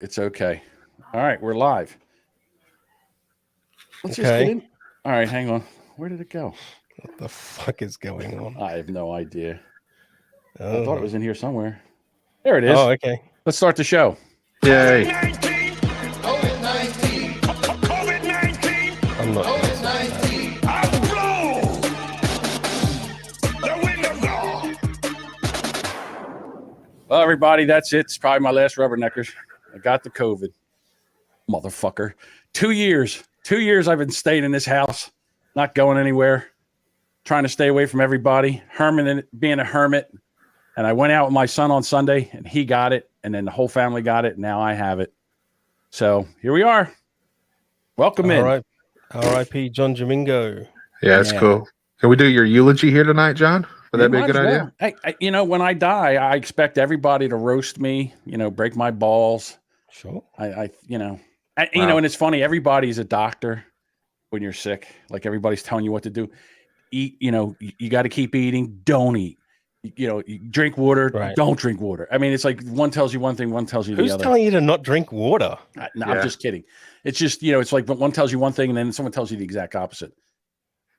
It's okay. All right, we're live. Let's just get Okay. in. All right, hang on. Where did it go? What the fuck is going on? I have no idea. I thought it Oh. was in here somewhere. There it is. Oh, okay. Let's start the show. Yay. COVID-19. COVID-19. COVID-19. I'm not. COVID-19. I'll blow the window gone. Well, everybody, that's it. It's probably my last Rubberneckers. I got the COVID. Motherfucker. 2 years. 2 years I've been staying in this house, not going anywhere, trying to stay away from everybody, being a hermit. And I went out with my son on Sunday, and he got it, and then the whole family got it. And now I have it. So here we are. Welcome in. All right. R.I.P. John Jamingo. Yeah, that's Yeah. cool. Can we do your eulogy here tonight, John? Would that be a Might good as idea? well. Hey, when I die, I expect everybody to roast me, break my balls. Sure. And Wow. it's funny. Everybody's a doctor when you're sick. Like everybody's telling you what to do. Eat, you got to keep eating. Don't eat. You drink water. Right. Don't drink water. I mean, it's like one tells you one thing, one tells you Who's the other. telling you to not drink water? No, Yeah. I'm just kidding. It's just, it's like one tells you one thing and then someone tells you the exact opposite.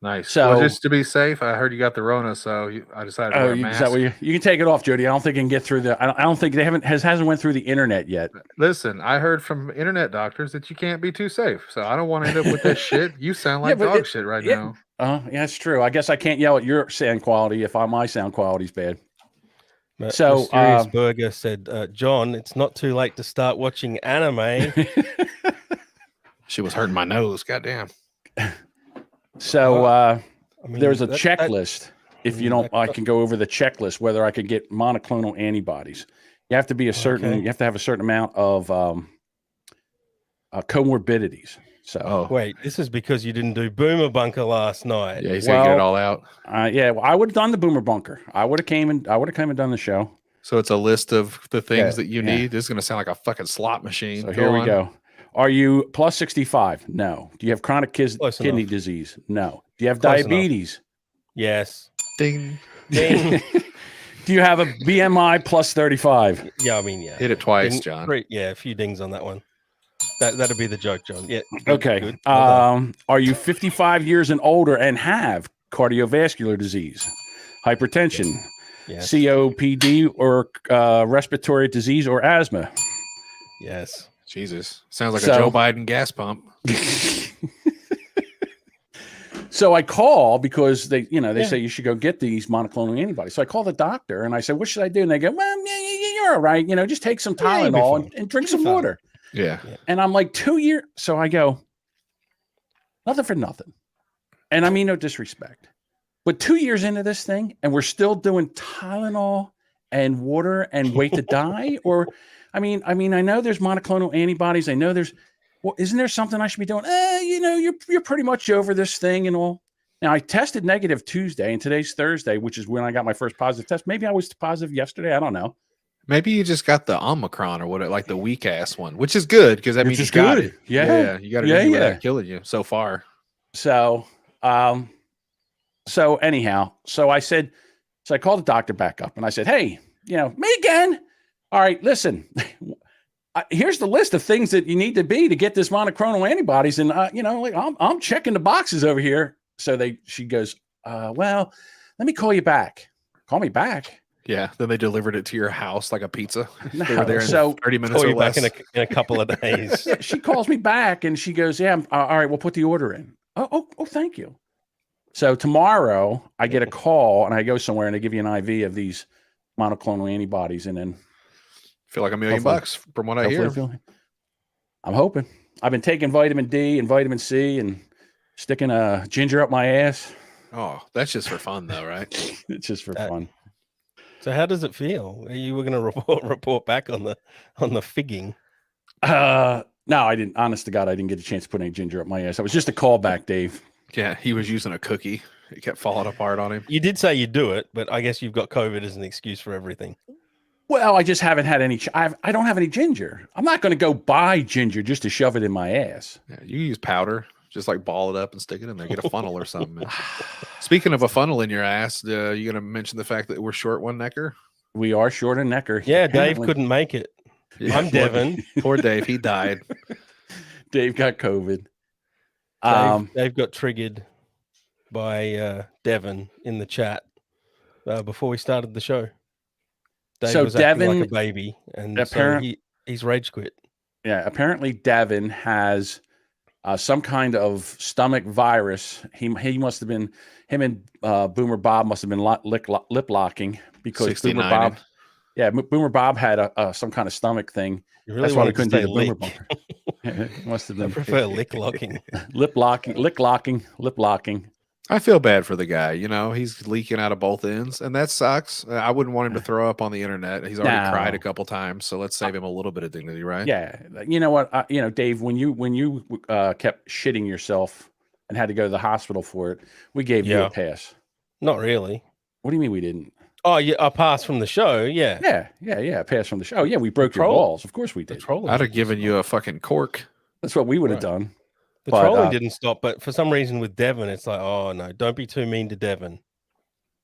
Nice. So- Well, just to be safe, I heard you got the Rona, so I decided to wear a Is mask. that what you can take it off, Jody? I don't think it can get through I don't think hasn't went through the internet yet. Listen, I heard from internet doctors that you can't be too safe, so I don't want to end up with this shit. You sound like Yeah, but dog shit right now. Yeah, that's true. I guess I can't yell at your sound quality if my sound quality's bad. But So, Mysterious Burger said, John, it's not too late to start watching anime. She was hurting my nose. Goddamn. So I mean, there's a that- checklist. If you don't, I can go over the checklist whether I could get monoclonal antibodies. You have to be Okay. you have to have a certain amount of comorbidities. So Oh, Wait, this is because you didn't do Boomer Bunker last night. yeah, he's gonna get it Well- all out. I would have done the Boomer Bunker. I would have came and done the show. So it's a list of the things Yeah, that you yeah. need. This is gonna sound like a fucking slot machine. So here we go. Are you plus 65? No. Do you have chronic Close kidney enough. disease? No. Do you have Close enough. diabetes? Yes. Ding. Ding. Do you have a BMI plus 35? Yeah, I mean, yeah. Hit it twice, Ding- John. Yeah, a few dings on that one. That'd be the joke, John. Yeah. good, Okay. good. Well done. Are you 55 years and older and have cardiovascular disease, hypertension, Yes. COPD, or respiratory disease or asthma? Yes. Jesus. Sounds like So- a Joe Biden gas pump. So I call because they Yeah. say you should go get these monoclonal antibodies. So I call the doctor and I say, what should I do? And they go, well, you're all right. Just take some Yeah, you'll be Tylenol fine. and drink You'll be some fine. water. Yeah. And I'm like, 2 years. So I go, nothing for nothing. And I mean, no disrespect, but 2 years into this thing and we're still doing Tylenol and water and wait to die. Or, I mean, I know there's monoclonal antibodies. I know isn't there something I should be doing? You're pretty much over this thing and all. Now I tested negative Tuesday and today's Thursday, which is when I got my first positive test. Maybe I was positive yesterday. I don't know. Maybe you just got the Omicron or what, like the weak ass one, which is good because that Which means is you got good. it. Yeah. You got it Yeah, anyway yeah. without killing you so far. So, anyhow, I called the doctor back up and I said, hey, me again. All right, listen, here's the list of things that you need to get this monoclonal antibodies. And, I'm checking the boxes over here. So she goes, well, let me call you back. Call me back. Yeah. Then they delivered it to your house like a pizza. They No, were there in so 30 minutes Call or you back less. in a couple of days. she calls me back and she goes, yeah, all right, we'll put the order in. Oh, thank you. So tomorrow I get a call and I go somewhere and they give you an IV of these monoclonal antibodies. And then Feel like $1 million Hopefully- from what I hear. I'm hoping. I've been taking vitamin D and vitamin C and sticking a ginger up my ass. Oh, that's just for fun though, right? It's just for That- fun. So how does it feel? You were going to report back on the figging. No, I didn't. Honest to God, I didn't get a chance to put any ginger up my ass. It was just a callback, Dave. Yeah, he was using a cookie. It kept falling apart on him. You did say you'd do it, but I guess you've got COVID as an excuse for everything. Well, I just haven't had any. I don't have any ginger. I'm not going to go buy ginger just to shove it in my ass. Yeah, you use powder, just like ball it up and stick it in there. Get a funnel or something. Speaking of a funnel in your ass, you going to mention the fact that we're short one necker? We are short and necker. Yeah, Dave apparently. couldn't make it. Yeah, I'm Devin. Poor Dave. He died. Dave got COVID. Dave got triggered by Devin in the chat before we started the show. Dave So was acting like a Devin baby, and so apparent- he's rage quit. Yeah, apparently Devin has some kind of stomach virus. He must have been, him and Boomer Bob must have been lip locking because Boomer 69. Bob, Boomer Bob had some kind of stomach thing. You really That's why we wanted to couldn't do say the Boomer lick. bumper. It must have I been prefer lick locking. lip locking. I feel bad for the guy. You know, he's leaking out of both ends, and that sucks. I wouldn't want him to throw up on the internet. He's already cried a No. couple times, so let's save him a little bit of dignity, right? Yeah, you know what? Dave, when you kept shitting yourself and had to go to the hospital for it, we gave you Yeah. a pass. Not really. What do you mean we didn't? Oh, yeah, a pass from the show. Yeah. Yeah. Pass from the show. Yeah, we broke your troll- balls. Of course we The did. trolling. I'd have didn't given stop. you a fucking cork. That's what we would have Right. done. The but, trolling uh, didn't stop, but for some reason with Devin, it's like, oh no, don't be too mean to Devin.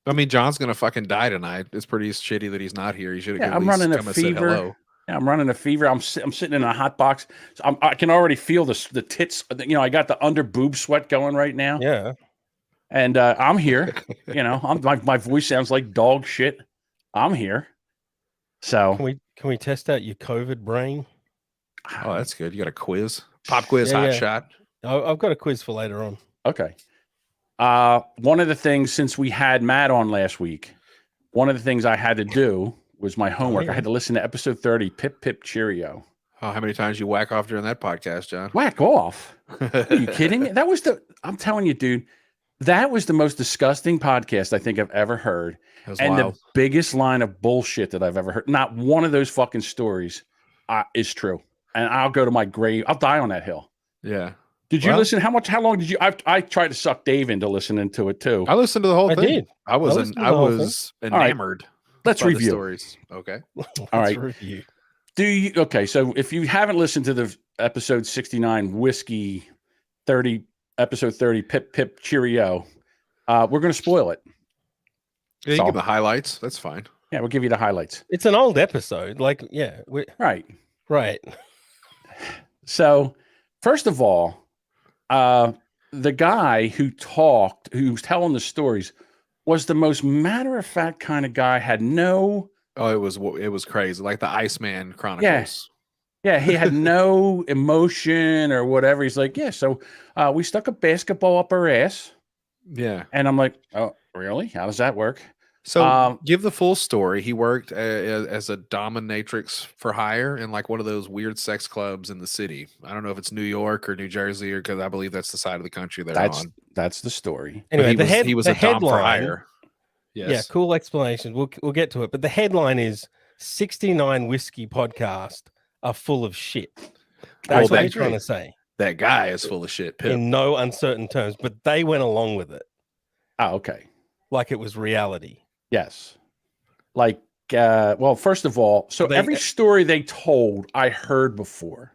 I mean, John's gonna fucking die tonight. It's pretty shitty that he's not here. He should have. Yeah, I'm running a fever. Yeah, I'm running a fever. I'm sitting in a hot box. So I can already feel the tits. I got the under boob sweat going right now. Yeah. And I'm here. My voice sounds like dog shit. I'm here. So Can we test out your COVID brain? Oh, that's good. You got a quiz, pop quiz, Yeah, hot yeah. shot. I've got a quiz for later on. okay. One of the things, since we had Matt on last week, one of the things I had to do was my homework. yeah. I had to listen to episode 30, Pip Pip Cheerio. Oh, how many times you whack off during that podcast, John? Whack off. Are you kidding me? I'm telling you, dude, that was the most disgusting podcast I think I've ever heard. That was And wild. the biggest line of bullshit that I've ever heard. Not one of those fucking stories is true. And I'll go to my grave. I'll die on that hill. Yeah, Did you Well- listen? How long did you? I tried to suck Dave into listening to it too. I listened to the whole I thing. did. I was listened to I the whole thing. was right. enamored. Let's by the review. stories. Okay. Let's right. review. Okay, so if you haven't listened to the episode 69 whiskey 30 episode 30 Pip Pip Cheerio, we're going to spoil it. Yeah, you So- give the highlights. That's fine. Yeah, we'll give you the highlights. It's an old episode. Like, yeah, Right. right. So, first of all, the guy who was telling the stories, was the most matter-of-fact kind of guy. Had no, Oh, it was crazy. Like the Iceman Chronicles. he had no emotion or whatever. He's like, yeah, so we stuck a basketball up our ass, Yeah. and I'm like, oh, really? How does that work? So give the full story. He worked as a dominatrix for hire in like one of those weird sex clubs in the city. I don't know if it's New York or New Jersey, or because I believe that's the side of the country they're on. That's the story. But Anyway, he was the a dom for headline. hire. Yes. Yeah, cool explanation. We'll get to it. But the headline is 69 whiskey podcast are full of shit. That's what that you're trying guy- to say That guy is full of shit. Pip. in no uncertain terms, but they went along with it Oh, okay. like it was reality. Yes. Like, well, first of all, so They- every story they told, I heard before.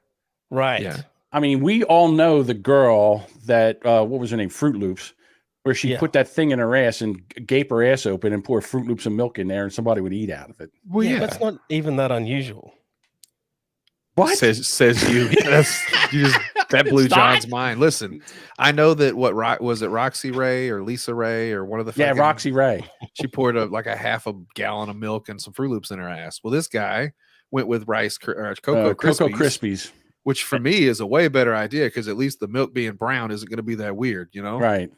Right. Yeah. I mean, we all know the girl that, what was her name? Fruit Loops, where she Yeah. put that thing in her ass and gape her ass open and pour Fruit Loops and milk in there and somebody would eat out of it. Well, yeah. That's not even that unusual. What? Says you. That blew It's not. John's mind. Listen, I know that was it Roxy Ray or Lisa Ray or one of the Yeah, fucking- Roxy Ray. She poured like a half a gallon of milk and some Fruit Loops in her ass. Well, this guy went with Cocoa Krispies. which for me is a way better idea because at least the milk being brown isn't going to be that weird, you know? Right.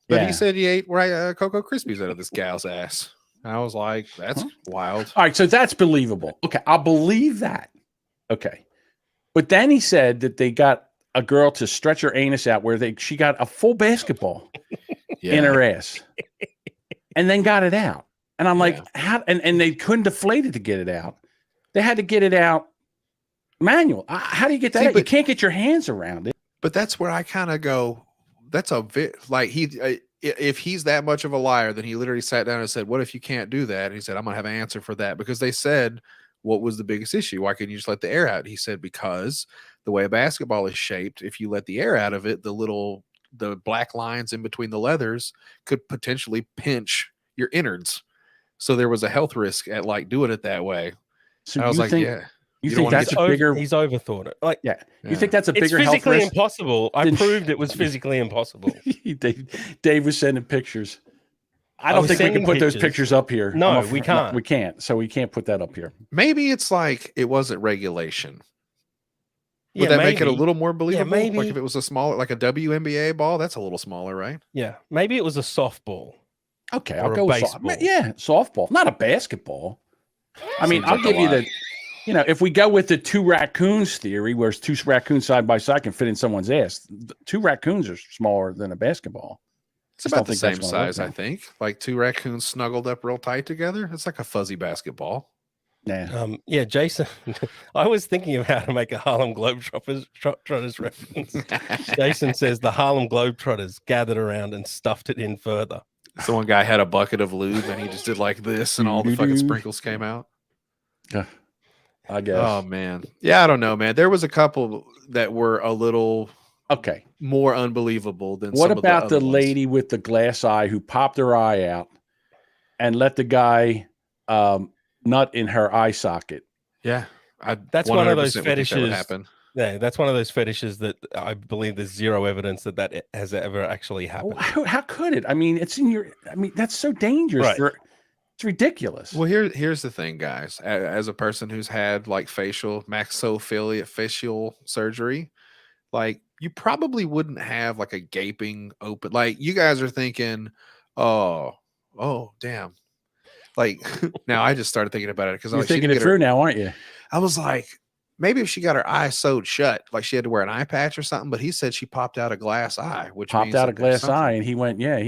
But Yeah. he said he ate Cocoa Krispies out of this gal's ass. I was like, that's wild. All right, so that's believable. Okay, I'll believe that. Okay. But then he said that they got a girl to stretch her anus out where she got a full basketball in her ass and then got it out. And I'm like, how? And they couldn't deflate it to get it out. They had to get it out manual. How do you get that See, out? You but- can't get your hands around it. But that's where I kind of go, that's a bit like if he's that much of a liar, then he literally sat down and said, what if you can't do that? And he said, I'm going to have an answer for that because they said, what was the biggest issue? Why couldn't you just let the air out? He said, because the way a basketball is shaped, if you let the air out of it, the black lines in between the leathers could potentially pinch your innards. So there was a health risk at like doing it that way. So I was you like, think, yeah. You don't think wanna that's get a bigger? He's overthought it. Like, Yeah. Yeah. You think that's a it's bigger health physically risk? impossible. I Then- proved it was physically impossible. Dave was sending pictures. I I don't was think we can sending put those pictures. pictures up here. No, we can't. We can't. So we can't put that up here. Maybe it's like it wasn't regulation. Yeah, Would that make it a maybe. little more believable? Like maybe. if it was a smaller, like a WNBA ball, that's a little smaller, right? Yeah, maybe it was a softball. Okay, Or I'll a go with baseball. yeah, softball, not a basketball. I mean, Seems I'll like a give you lot. if we go with the two raccoons theory, where two raccoons side by side can fit in someone's ass, two raccoons are smaller than a basketball. It's Just don't about the think that's same gonna work size, I now. think. Like two raccoons snuggled up real tight together. It's like a fuzzy basketball. Nah. Yeah, Jason. I was thinking of how to make a Harlem Globetrotters reference. Jason says the Harlem Globetrotters gathered around and stuffed it in further. So one guy had a bucket of lube and he just did like this, and all the fucking sprinkles came out. I guess. Oh man, yeah, I don't know, man. There was a couple that were a little Okay. more unbelievable than. What some about of the the other ones. lady with the glass eye who popped her eye out and let the guy nut in her eye socket? Yeah, That's one of those 100% would think that would fetishes. happen. Yeah, that's one of those fetishes that I believe there's zero evidence that has ever actually happened. How could it? I mean, it's in your. I mean, that's so dangerous. Right. It's ridiculous. Well, here's the thing, guys. As a person who's had like maxillofacial surgery, like you probably wouldn't have like a gaping open. Like you guys are thinking, oh, damn. Like now, I just started thinking about it because You're thinking it through now, aren't you? I was like, maybe if she got her eye sewed shut, like she had to wear an eye patch or something. But he said she popped out a glass eye, which Popped means out that a there's glass eye, something. and he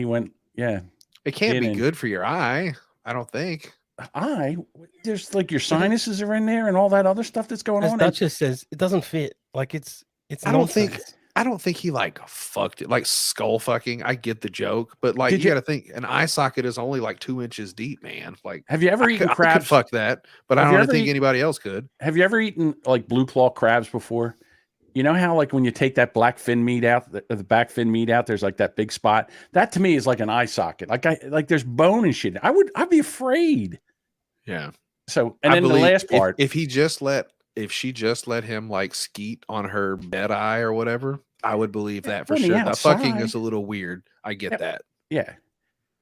went. Yeah. It can't in be and- good for your eye. I don't think. Eye. There's like your sinuses are in there and all that other stuff that's going As on. And Duchess says, it doesn't fit. Like it's I don't think- nonsense. I don't think he like fucked it, like skull fucking. I get the joke, but like Did you you- got to think an eye socket is only like 2 inches deep, man. Like Have you ever eaten I could crabs? fuck that, but I Have you don't ever think eat- anybody else could. Have you ever eaten like blue claw crabs before? You know how like when you take that black fin meat out, the back fin meat out, there's like that big spot. That to me is like an eye socket. Like there's bone and shit. I'd be afraid. Yeah. So and I then the believe last part. if she just let him like skeet on her bed eye or whatever, I would believe that for on the sure. Now, fucking outside. is a little weird. I get Yeah. that. Yeah.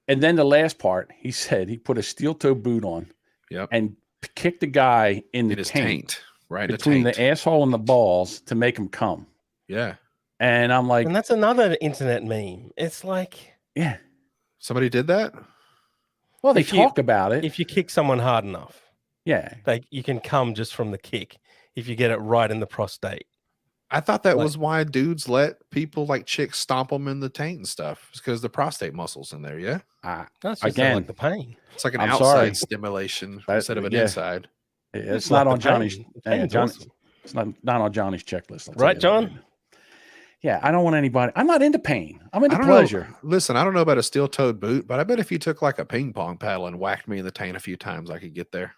And then the last part, he said he put a steel toe boot on Yep. and kicked the guy in the It is taint, taint, right? in between taint. the asshole and the balls to make him come. Yeah. And I'm like, And that's another internet meme. It's like yeah. Somebody did that. Well, they If you- talk about it. if you kick someone hard enough, Yeah. you can come just from the kick if you get it right in the prostate. I thought that Like- was why dudes let people like chicks stomp them in the taint and stuff. It's because the prostate muscles in there. Yeah. That's just Again, like the pain. It's like an I'm outside sorry. stimulation That- instead of an yeah. inside. It's Just not like on the Johnny's. pain. The yeah, pain's Johnny- awesome. It's not on Johnny's checklist. I'll tell Right, you that John? right now. Yeah, I don't want anybody. I'm not into pain. I'm into I don't pleasure. know. Listen, I don't know about a steel-toed boot, but I bet if you took like a ping pong paddle and whacked me in the taint a few times, I could get there.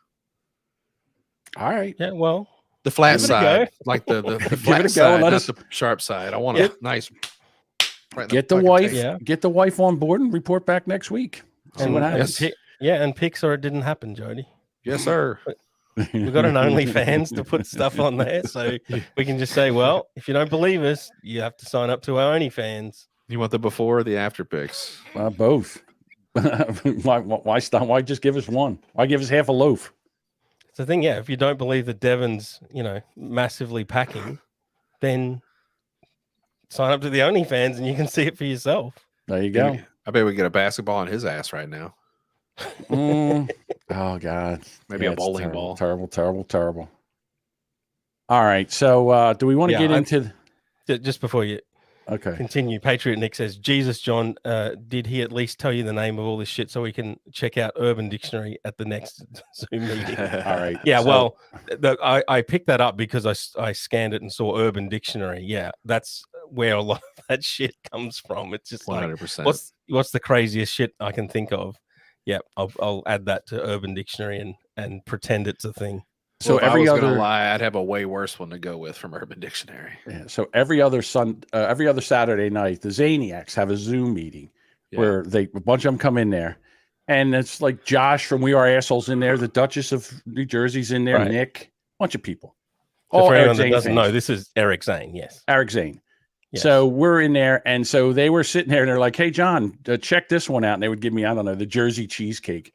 All right. Yeah, well, The flat Give it a side, go. like the Give flat it a go side, and let not us- the sharp side. I want Get- a nice. right in Get the fucking wife. taint. Yeah. Get the wife on board and report back next week. See what happens. and Pixar, it didn't happen, Jody. Yes, sir. We've got an OnlyFans to put stuff on there, so we can just say, well, if you don't believe us, you have to sign up to our OnlyFans. You want the before or the after pics? Both. Why stop? Why just give us one? Why give us half a loaf? It's the thing, yeah. If you don't believe that Devon's, massively packing, then sign up to the OnlyFans and you can see it for yourself. There you go. I bet we get a basketball on his ass right now. Mm. Oh God. Maybe a it's bowling terrible, ball. Terrible. All right. So do we want to Yeah, get into? Just before you Okay. continue, Patriot Nick says, Jesus, John, did he at least tell you the name of all this shit so we can check out Urban Dictionary at the next Zoom meeting? All right. Yeah, So- well, I picked that up because I scanned it and saw Urban Dictionary. Yeah, that's where a lot of that shit comes from. It's just like, 100%. what's the craziest shit I can think of? Yeah, I'll add that to Urban Dictionary and pretend it's a thing. So Well, if every I was gonna other lie, I'd have a way worse one to go with from Urban Dictionary. yeah, so every other Saturday night, the Zaniacs have a Zoom meeting Yeah. where a bunch of them come in there, and it's like Josh from We Are Assholes in there, the Duchess of New Jersey's in there, Right. Nick, bunch of people. So for anyone that Zane doesn't know, fans. this is Eric Zane. Yes. Eric Zane. Yes. So we're in there, and so they were sitting there, and they're like, "Hey, John, check this one out." And they would give me, I don't know, the Jersey cheesecake,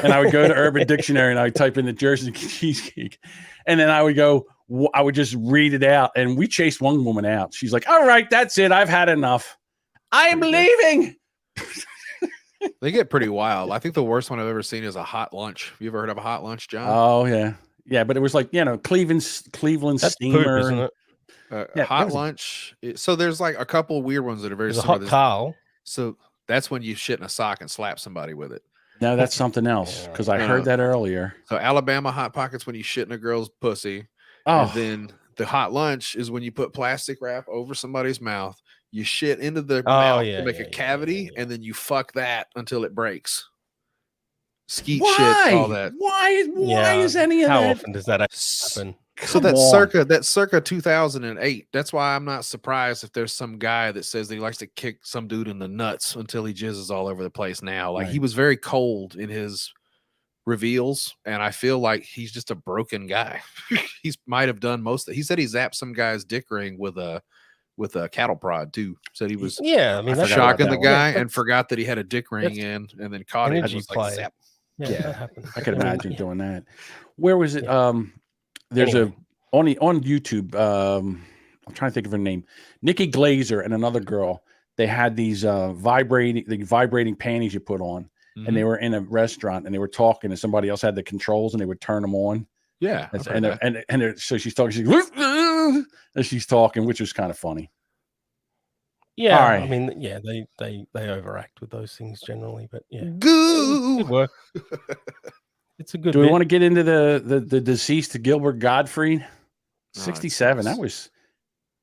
and I would go to Urban Dictionary and I would type in the Jersey cheesecake, and then I would go, I would just read it out, and we chased one woman out. She's like, "All right, that's it. I've had enough. I am leaving." They get pretty wild. I think the worst one I've ever seen is a hot lunch. Have you ever heard of a hot lunch, John? Oh yeah, but it was like Cleveland That's steamer, poop, isn't it? yeah, Hot there's- so there's like a couple weird ones that are very There's a similar. hot Carl. So that's when you shit in a sock and slap somebody with it. No, that's something else because I No, heard no. that earlier. So Alabama hot pockets when you shit in a girl's pussy. Oh, And then the hot lunch is when you put plastic wrap over somebody's mouth. You shit into the mouth yeah, to make yeah, a yeah, cavity, yeah. and then you fuck that until it breaks. Skeet why? shit, all that. Why Yeah. is any of How that? often does that happen? So Come that's on. circa 2008. That's why I'm not surprised if there's some guy that says that he likes to kick some dude in the nuts until he jizzes all over the place now. Like he Right. was very cold in his reveals, and I feel like he's just a broken guy. He's might have done most. He said he zapped some guy's dick ring with a cattle prod too. Said he was Yeah, I mean, that's forgot about shocking the that one. guy Yeah, and forgot that he had a dick ring that's in, and then caught it. And energy was like, play. zap. Yeah, Yeah. that happens. I could mean, imagine yeah. doing that. Where was it? Yeah. There's Anyway. on YouTube. I'm trying to think of her name. Nikki Glazer and another girl. They had these vibrating panties you put on, and they Mhm. were in a restaurant and they were talking, and somebody else had the controls and they would turn them on. Yeah, I've heard And that. so she's talking. As she's talking, which was kind of funny. Yeah, All I right. mean, yeah, they overact with those things generally, but yeah, Goo. good work. It's a good. Do we bit. want to get into the deceased Gilbert Gottfried? Oh, 67. That was,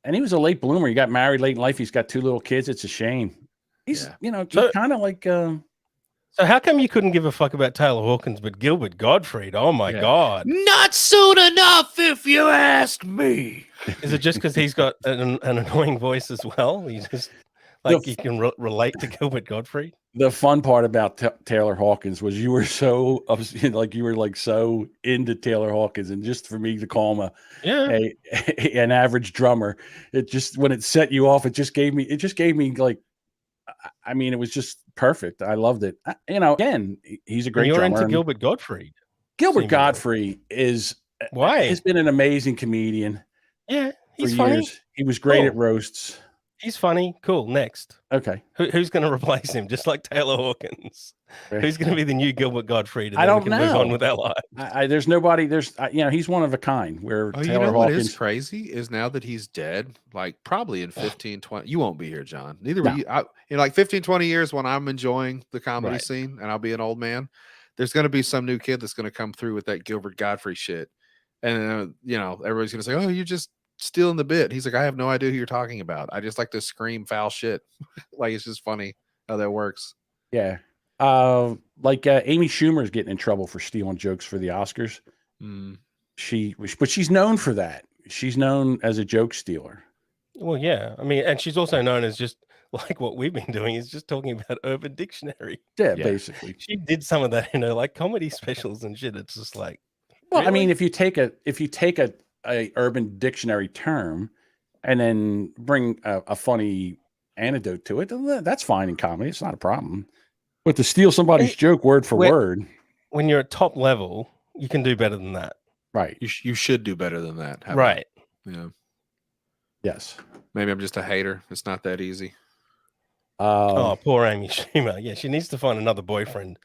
and he was a late bloomer. He got married late in life. He's got 2 little kids. It's a shame. He's, Yeah. he's So- kind of like, So how come you couldn't give a fuck about Taylor Hawkins, but Gilbert Gottfried? Oh my Yeah. god! Not soon enough, if you ask me. Is it just because he's got an annoying voice as well? He just like The- you can relate to Gilbert Gottfried. the fun part about Taylor Hawkins was you were so so into Taylor Hawkins, and just for me to call him Yeah, an average drummer, it just, when it set you off, it just gave me like, I mean, it was just perfect. I loved it. Again, he's a and great you're drummer. into and Gilbert Gottfried. Gilbert seemingly. Godfrey Why? has been an amazing comedian Yeah, for he's funny. years. He was great at Cool. roasts. He's funny. Cool. Next, Okay. who's going to replace him? Just like Taylor Hawkins. Who's going to be the new Gilbert Gottfried? And I then don't we can move on know. with our lives. There's nobody. He's one of a kind. Where Oh, you Taylor know what Hawkins. is crazy is now that he's dead, like probably in 15, 20, you won't be here, John. Neither No. will you. In like 15, 20 years when I'm enjoying the comedy Right. scene and I'll be an old man, there's going to be some new kid that's going to come through with that Gilbert Godfrey shit. And, everybody's going to say, oh, you're just stealing the bit. He's like, I have no idea who you're talking about. I just like to scream foul shit. Like, it's just funny how that works. Yeah. Amy Schumer's getting in trouble for stealing jokes for the Oscars. Mm. But she's known for that. She's known as a joke stealer. Well, yeah. I mean, and she's also known as just like what we've been doing is just talking about Urban Dictionary. Yeah, Yeah. basically. She did some of that in her like comedy specials and shit. It's just like, Well, I mean, really? if you take a Urban Dictionary term and then bring a funny anecdote to it, then that's fine in comedy. It's not a problem. But to steal somebody's joke word for when- word, when you're at top level, you can do better than that. right? You should do better than that. How about- Right. Yeah. Yes. Maybe I'm just a hater. It's not that easy. Oh, poor Amy Schumer. Yeah, she needs to find another boyfriend.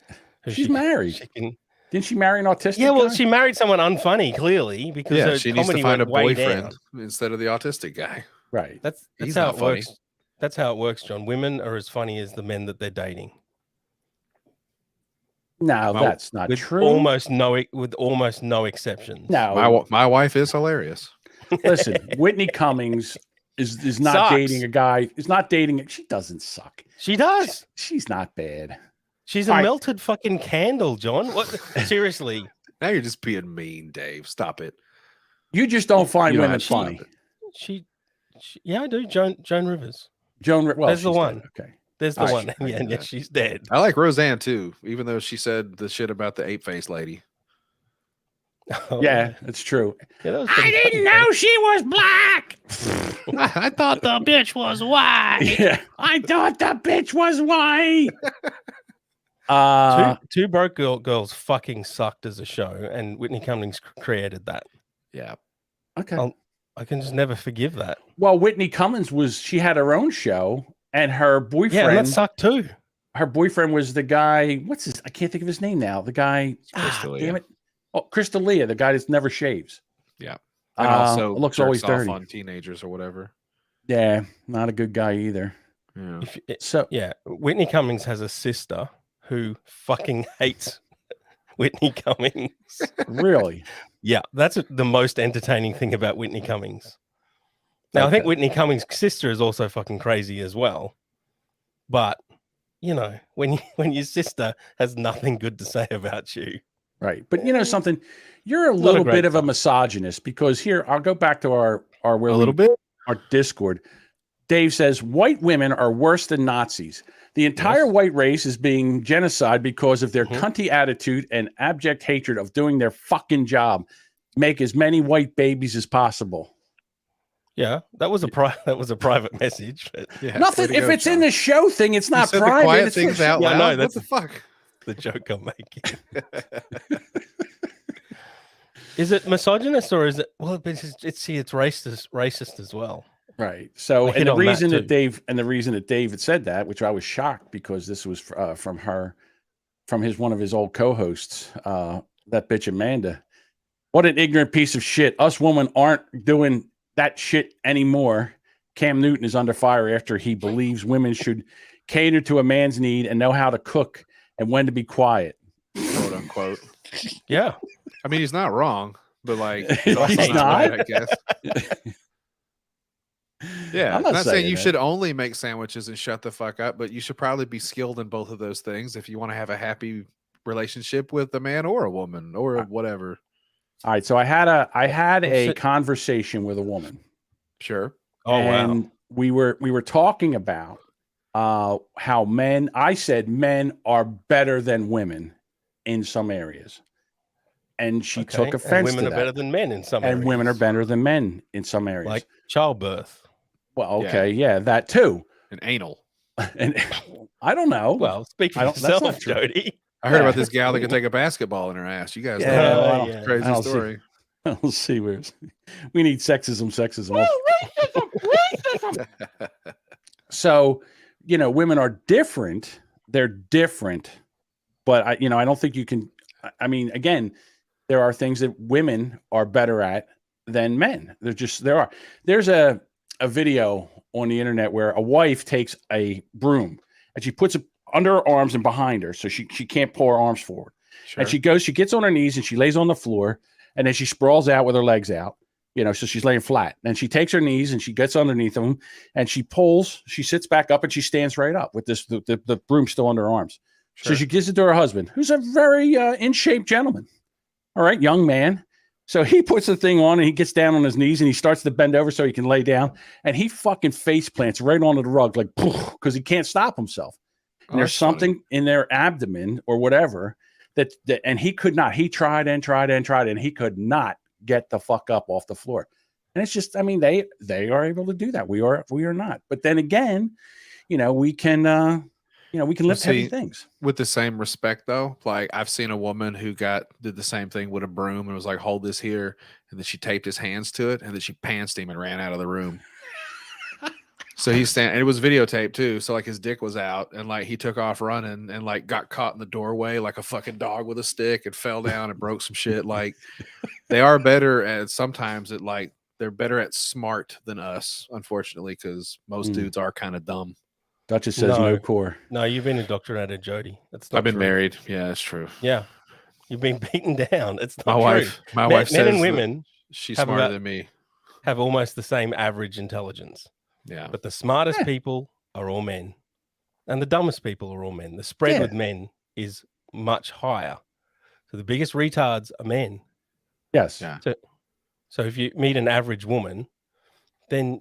who She's she- married. She can, Didn't she marry an autistic? yeah, well, guy? she married someone unfunny, clearly, because Yeah, her she needs to comedy find a went way boyfriend down. instead of the autistic guy. Right. That's He's how not it funny. works. That's how it works, John. Women are as funny as the men that they're dating. No, Well, that's not With true. almost no exceptions. No, My wife is hilarious. listen, Whitney Cummings is not Sucks. dating a guy. Is not dating. She doesn't suck. She does. She's not bad. She's a All right. melted fucking candle, John. What? Seriously. Now you're just being mean, Dave. Stop it. You just don't find You don't women have to stop funny. it. She yeah, I do. Joan Rivers. Joan, well, There's the she's dead. one. Okay. There's the All right, one. I Yeah, get yeah, that. she's dead. I like Roseanne too, even though she said the shit about the ape face lady. Oh, Yeah, it's true. Yeah, that was I pretty didn't funny, know she was black. I thought the bitch was white. Yeah, I thought the bitch was white. Two Broke Girls fucking sucked as a show, and Whitney Cummings created that. Yeah. Okay. I can just never forgive that. Well, Whitney Cummings she had her own show, and her Yeah, and that boyfriend, sucked too. her boyfriend was the guy. I can't think of his name now. The guy. Crystal, Damn it. Oh, Crystal Leah, the guy that never shaves. Yeah. And also looks jerks always off dirty. on teenagers or whatever. Yeah, not a good guy either. Yeah. So Yeah, Whitney Cummings has a sister who fucking hates Whitney Cummings. really, Yeah, that's the most entertaining thing about Whitney Cummings. Now, I think Okay. Whitney Cummings' sister is also fucking crazy as well. But, you know, when your sister has nothing good to say about you. right? But you know something, you're a Not a little great bit of a time. misogynist because here I'll go back to our where A we little bit. our Discord. Dave says white women are worse than Nazis. The entire Yes. white race is being genocide because of their Mhm. cunty attitude and abject hatred of doing their fucking job. Make as many white babies as possible. Yeah, that was a private message. But Yeah. Nothing. way to If go, it's in John. the show thing, it's You not said the private. quiet It's things for- out Yeah, loud. no, What that's- the fuck? the joke I'm making. Is it misogynist or is it? Well, it's racist as well. Right. So, I hit and the on that reason too. that David said that, which I was shocked because this was from one of his old co-hosts, that bitch Amanda. What an ignorant piece of shit. Us women aren't doing that shit anymore. Cam Newton is under fire after he believes women should cater to a man's need and know how to cook and when to be quiet. Quote unquote. Yeah, I mean, he's not wrong, but like, He's also not? right, I guess. Yeah, I'm I'm not not saying saying you that. should only make sandwiches and shut the fuck up, but you should probably be skilled in both of those things if you want to have a happy relationship with a man or a woman or whatever. All right. So I had a sit- conversation with a woman. Sure. Oh wow. And we were talking about how I said men are better than women in some areas. And she Okay, took and offense women to are that. better than men in some And areas. women are better than men in some areas. like childbirth. well, okay, yeah, that too. And anal. And I don't know. Well, speak for I don't- that's yourself, not true. Jody. I heard Yeah. about this gal that could take a basketball in her ass. You guys Yeah, know well, that I don't- yeah. I crazy don't see- story. we'll see where we need sexism. So, you know, women are different. They're different, but I don't think you can. I mean, again, there are things that women are better at than men. There's a video on the internet where a wife takes a broom and she puts it under her arms and behind her, so she can't pull her arms forward. Sure. And she gets on her knees and she lays on the floor, and then she sprawls out with her legs out, so she's laying flat. And she takes her knees and she gets underneath them and she sits back up and she stands right up with the broom still under her arms. Sure. So she gives it to her husband, who's a very in shape gentleman. All right, young man. So he puts the thing on and he gets down on his knees and he starts to bend over so he can lay down. And he fucking face plants right onto the rug, like, because he can't stop himself. Oh, And there's that's funny. something in their abdomen or whatever that and he could not. He tried and he could not get the fuck up off the floor. And it's just, I mean, they are able to do that. We are not. But then again, we can lift heavy see, things. With the same respect, though, like I've seen a woman who did the same thing with a broom and was like, "Hold this here," and then she taped his hands to it, and then she pantsed him and ran out of the room. So he's standing, and it was videotaped too. So like his dick was out, and like he took off running, and like got caught in the doorway like a fucking dog with a stick, and fell down and broke some shit. Like they are better at sometimes at like they're better at smart than us, unfortunately, because most dudes are kind of dumb. Duchess says no core. No, you've been indoctrinated, Jody. That's not I've been true. married. Yeah, that's true. Yeah, you've been beaten down. It's not My true. wife. My Men, wife men says and that women she's have smarter about- than me. have almost the same average intelligence, Yeah. but the smartest people are all men, and the dumbest people are all men. The spread with men is much higher. So the biggest retards are men. Yes. Yeah. So if you meet an average woman, then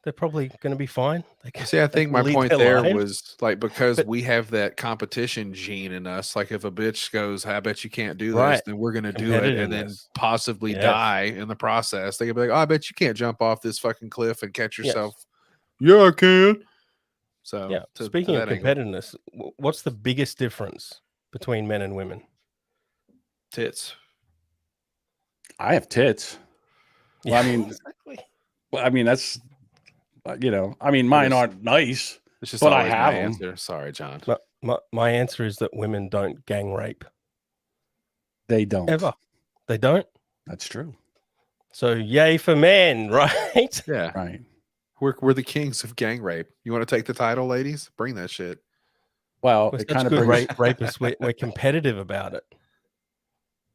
they're probably going to be fine. They can, See, I think my lead point their there lives. was like because But- we have that competition gene in us. Like if a bitch goes, "I bet you can't do this," Right. then we're gonna do it and then Competitiveness. possibly Yes. die in the process. They could be like, "Oh, I bet you can't jump off this fucking cliff and catch Yes. yourself." Yeah, I can. So Yeah. to Speaking of that angle, competitiveness, what's the biggest difference between men and women? tits. I have tits. Well, I mean, exactly. Well, I mean, that's, I mean, mine is- aren't nice. It's just But I always have my 'em. answer. Sorry, John. My answer is that women don't gang rape They don't. ever. They don't. That's true. So yay for men, right? Yeah, Right. we're the kings of gang rape. You want to take the title, ladies? Bring that shit. Well, We're it such kind of good brings, rapists. We're competitive about it,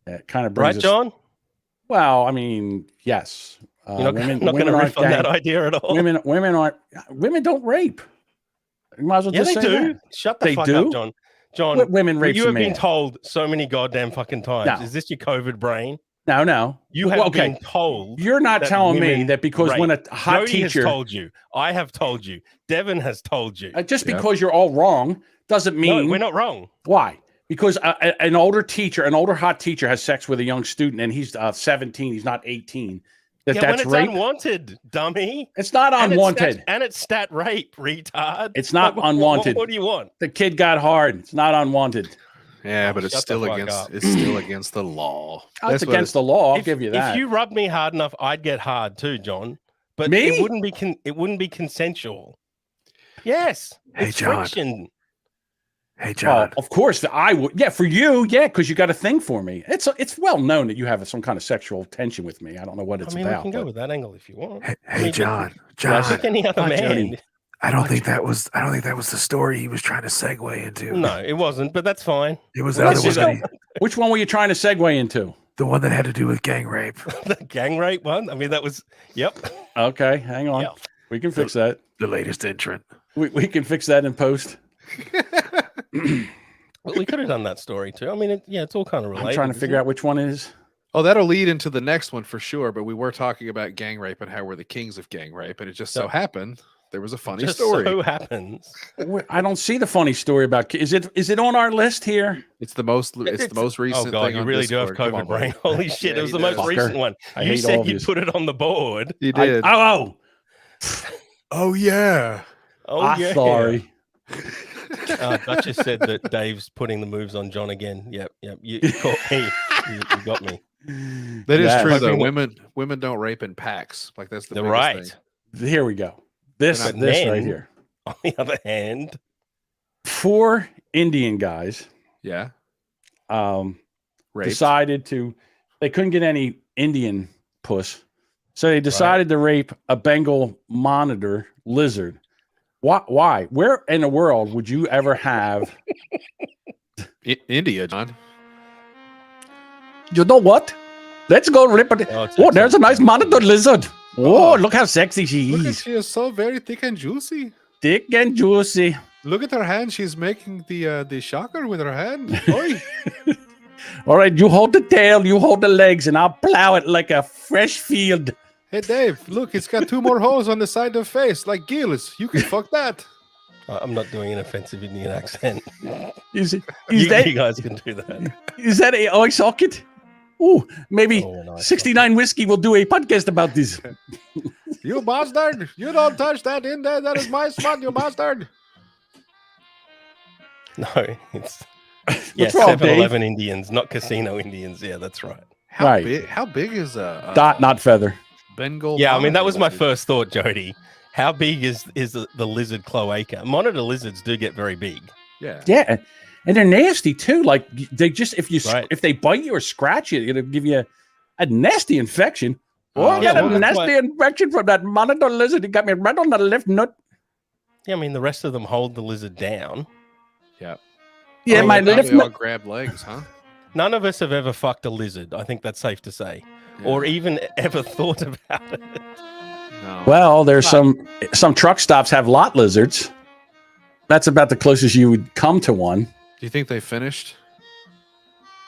it kind of brings right, us, John? Well, I mean, yes. You're not, women not going to aren't riff on that gang- idea at all. Women don't rape. You might as well Yeah, just they say do. that. Shut the They fuck do? up, John. John, Women rape you some have been men. told so many goddamn fucking times. No. Is this your COVID brain? No. You Well, have been told. You're not that telling me women that because when a rape. hot Jody has teacher, told you. I have told you. Devin has told you. just Yep. because you're all wrong doesn't mean No, we're not wrong. Why? Because an older teacher, an older hot teacher has sex with a young student and he's 17, he's not 18. Yeah, when That's it's rape. unwanted, dummy. It's not And unwanted. it's stat rape, retard. It's not What- what- unwanted. What do you want? The kid got hard. It's not unwanted. Yeah, Oh, but it's shut the still fuck against up. it's still against the law. It's against the law. I'll If- give you that. If you rubbed me hard enough, I'd get hard too, John. But Me? it wouldn't be consensual. Yes. Hey, it's John. friction. Hey, Well, of course, I would. Yeah, for you, yeah, because you got a thing for me. It's well known that you have some kind of sexual tension with me. I don't know what it's I mean, about. we can go but- with that angle if you want. Hey, I mean, John. Like any other Hi, man. Jody. I don't think that was the story he was trying to segue into. No, it wasn't, but that's fine. It was Well, the let's other one, just that go- Which one were you trying to segue into? the one that had to do with gang rape. The gang rape one. I mean, that was yep. Okay, hang on. Yeah. We can fix that. The latest entrant. We can fix that in post. Well, we could have done that story too. I mean, it's all kind of related. I'm trying to figure out which one it is. Oh, that'll lead into the next one for sure. But we were talking about gang rape and how we're the kings of gang rape, and it just so Yeah. happened there was a funny Just story. so happens. I don't see the funny story about. Is it on our list here? It's the most recent. Oh god, thing you on really do have Discord. Come COVID on, buddy. brain. Holy shit! Yeah, It was he the most does. recent one. I You hate all said of you yous. put it on the board. You did. Oh, Oh yeah. Oh I'm yeah. sorry. Duchess said that Dave's putting the moves on John again. Yep. You caught me. You got me. That is Yeah. true though. Hoping that- Women don't rape in packs. Like that's the They're biggest right. thing. Here we go. This But right men- here. On the other hand, 4 Indian guys Yeah. Raped. Raped. Decided they couldn't get any Indian puss. So they decided to rape a Bengal monitor lizard. Why? Where in the world would you ever have? India, John. You know what? Let's go rip it. Oh, Oh, there's a nice monitor lizard. Oh, Oh. look how sexy she Look at is. she is so very thick and juicy. Thick and juicy. Look at her hand. She's making the shocker with her hand. Oi. All right, you hold the tail, you hold the legs, and I'll plow it like a fresh field. Hey Dave, look, it's got 2 more holes on the side of the face, like gills. You can fuck that. I'm not doing an offensive Indian accent. Is You that guys can do that. is that a eye socket? Oh, maybe Oh, nice. 69 Whiskey will do a podcast about this. You bastard! You don't touch that in there. That is my spot, you bastard. No, it's yeah, What's wrong, Dave? 7-Eleven Indians, not casino Indians. Yeah, that's right. How big is a Dot, not feather. Bengal? Yeah, I mean that monitor was my lizard? first thought, Jody. How big is the lizard cloaca? Monitor lizards do get very big. Yeah. Yeah, and they're nasty too. Like they just Right. if they bite you or scratch you, it'll give you a nasty infection. Oh, I Yeah, got a well, that's nasty infection from that monitor lizard. It got me right on the left nut. Yeah, I mean the rest of them hold the lizard down. Yeah. Yeah, Oh, my they left probably all nut. grab legs, huh? None of us have ever fucked a lizard. I think that's safe to say, or even ever thought about it. No. Well, there's some truck stops have lot lizards. That's about the closest you would come to one. Do you think they finished?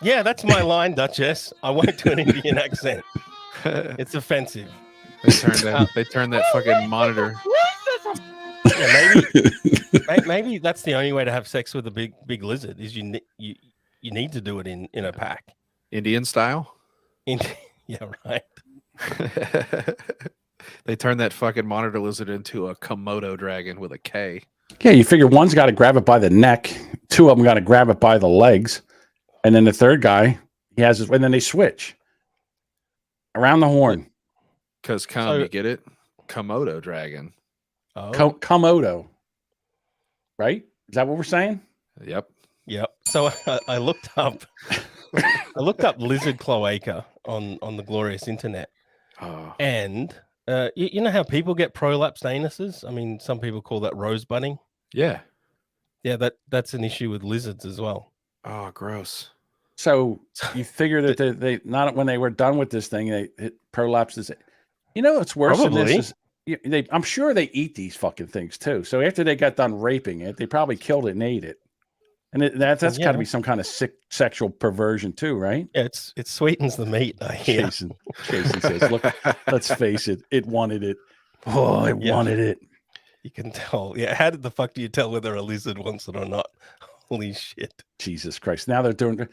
Yeah, that's my line, Duchess. I won't do an Indian accent. It's offensive. They turned that fucking monitor. Yeah, maybe that's the only way to have sex with a big lizard is you need to do it in a pack. Indian style. Yeah, right. They turned that fucking monitor lizard into a Komodo dragon with a K. Yeah, you figure one's got to grab it by the neck, two of them got to grab it by the legs, and then the third guy, and then they switch around the horn. Because you get it? Komodo dragon. Oh, Komodo. Right? Is that what we're saying? Yep. So I looked up lizard cloaca on the glorious internet, and you know how people get prolapsed anuses? I mean, some people call that rosebudding. Yeah. That's an issue with lizards as well. Oh, gross. So you figure that they not when they were done with this thing, it prolapses. You know what's worse than this is I'm sure they eat these fucking things too. So after they got done raping it, they probably killed it and ate it. And that's got to be some kind of sick sexual perversion too, right? Yeah, it sweetens the meat. I hear. Jason says, "Look, let's face it. It wanted it. Oh, it wanted it." You can tell. Yeah, how the fuck do you tell whether a lizard wants it or not? Holy shit! Jesus Christ! Now they're doing.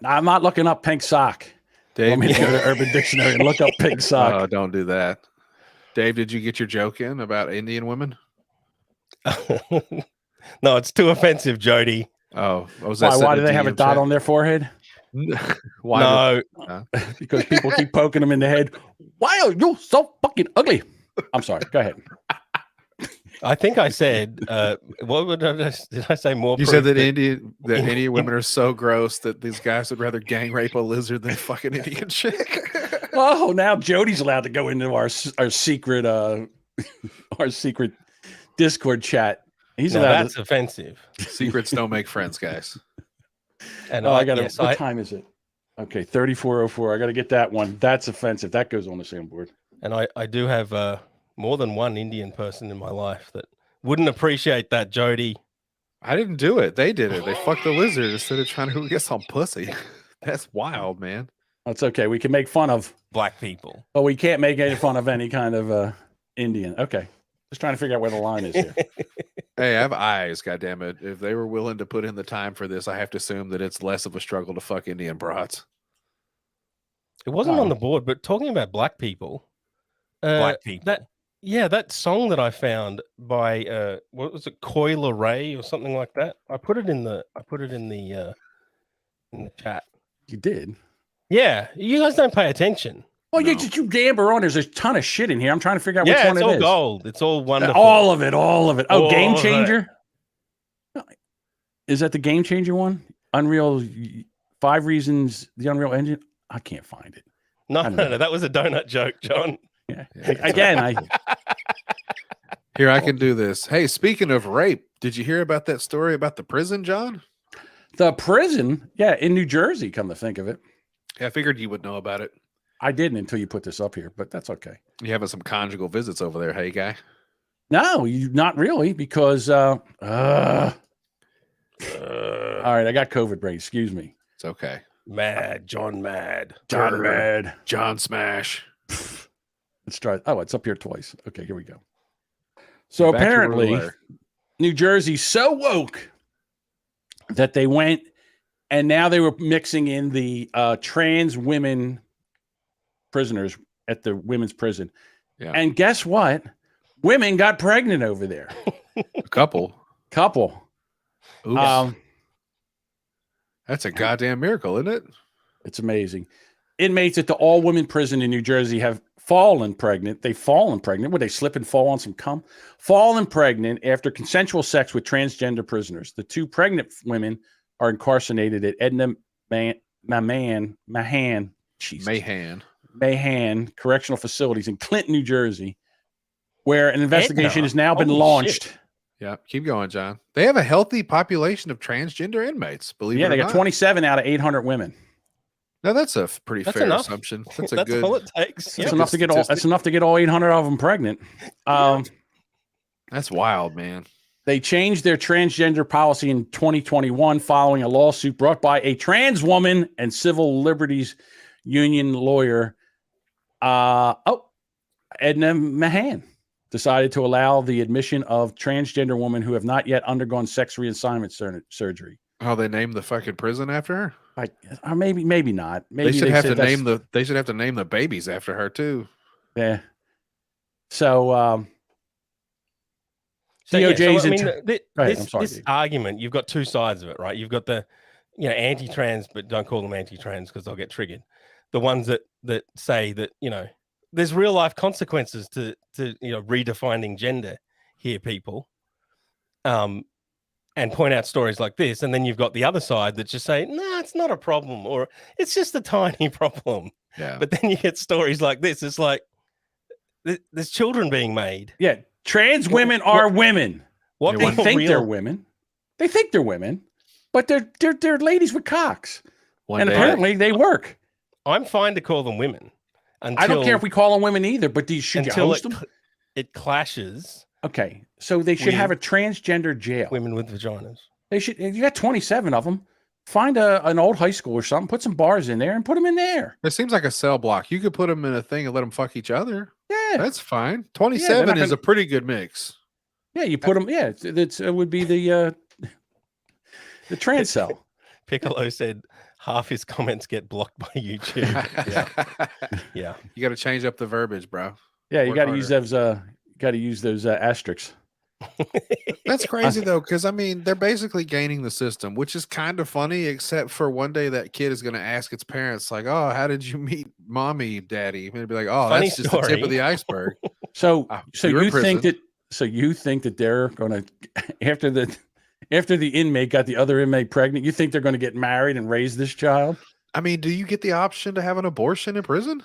I'm not looking up pink sock. Dave, Let me go to Urban Dictionary and look up pink sock. Oh, don't do that. Dave, did you get your joke in about Indian women? No, it's too offensive, Jody. Oh, was that Why do they have a dot on their forehead? Why? No, Because people keep poking them in the head. Why are you so fucking ugly? I'm sorry. Go ahead. I think I said, what did I say more? You said that Indian women are so gross that these guys would rather gang rape a lizard than fucking Indian chick. Oh, now Jody's allowed to go into our secret our secret Discord chat. He's allowed. That's offensive. Secrets don't make friends, guys. And I got to. What time is it? Okay, 34:04. I got to get that one. That's offensive. That goes on the same board. And I do have more than one Indian person in my life that wouldn't appreciate that, Jody. I didn't do it. They did it. They fucked the lizard instead of trying to get some pussy. That's wild, man. That's okay. We can make fun of Black people. but we can't make any fun of any kind of Indian. Okay. Just trying to figure out where the line is here. Hey, I have eyes, goddammit. If they were willing to put in the time for this, I have to assume that it's less of a struggle to fuck Indian brats. It wasn't on the board, but talking about black people. Black people. That song that I found by what was it, Coil Ray or something like that. I put it in the chat. You did? Yeah, you guys don't pay attention. Well, you gamber on. There's a ton of shit in here. I'm trying to figure out which one it's it all is. gold. It's all wonderful. All of it. Oh, All Game of it. Changer? Is that the Game Changer one? Unreal 5 Reasons, the Unreal Engine? I can't find it. No, that was a donut joke, John. Yeah. Again, Here, I can do this. Hey, speaking of rape, did you hear about that story about the prison, John? the prison, in New Jersey, come to think of it. Yeah, I figured you would know about it. I didn't until you put this up here, but that's okay. You having some conjugal visits over there, hey guy? No, not really, because all right, I got COVID brain. Excuse me. It's okay. John Mad. John Mad. John Smash. Let's try. Oh, it's up here twice. Okay, here we go. So Back to apparently, where New Jersey's so woke that they went and now they were mixing in the trans women prisoners at the women's prison. Yeah. And guess what? Women got pregnant over there. A couple. Oops. That's a goddamn miracle, isn't it? It's amazing. Inmates at the all-women prison in New Jersey have fallen pregnant. They've fallen pregnant. Would they slip and fall on some cum? Fallen pregnant after consensual sex with transgender prisoners. The 2 pregnant women are incarcerated at Edna Mahan Correctional Facilities in Clinton, New Jersey, where an investigation has now been launched. Shit. Yeah, keep going, John. They have a healthy population of transgender inmates, believe it or not. They got 27 out of 800 women. No, that's a pretty fair enough. assumption. That's That's good. all it takes. That's enough to get all. That's enough to get all 800 of them pregnant. That's wild, man. They changed their transgender policy in 2021 following a lawsuit brought by a trans woman and civil liberties union lawyer. Edna Mahan decided to allow the admission of transgender women who have not yet undergone sex reassignment surgery. Oh, they named the fucking prison after her. Or maybe not. Maybe They should have to said that's- name the. They should have to name the babies after her too. Yeah. So So, yeah, DOJ's I mean, Go ahead, I'm sorry, this Dave. argument, you've got two sides of it, right? You've got the, anti-trans, but don't call them anti-trans because they'll get triggered. The ones that say that, there's real life consequences to redefining gender here, people. And point out stories like this. And then you've got the other side that just say, no, it's not a problem, or it's just a tiny problem. Yeah. But then you get stories like this. It's like there's children being made. Yeah, trans women are women. What They people think they're women. They think they're women, but they're ladies with cocks. One And day- apparently they work. I'm fine to call them women. I don't care if we call them women either, but should you host them? It clashes. Okay, so they should have a transgender jail. Women with vaginas. They should. You got 27 of them. Find an old high school or something. Put some bars in there and put them in there. It seems like a cell block. You could put them in a thing and let them fuck each other. Yeah, That's fine. they're 27 not is gonna- a pretty good mix. yeah. You put them. Yeah, it would be the trans cell. Piccolo said half his comments get blocked by YouTube. Yeah. You got to change up the verbiage, bro. Yeah, you Work got to use harder. those. Got to use those asterisks. That's crazy though, because I mean they're basically gaining the system, which is kind of funny, except for one day that kid is going to ask its parents, like, "Oh, how did you meet mommy, daddy?" And they'd be like, "Oh, Funny that's just the tip of story. the iceberg." So you're in you think prison. that they're going to after the inmate got the other inmate pregnant, you think they're going to get married and raise this child? I mean, do you get the option to have an abortion in prison?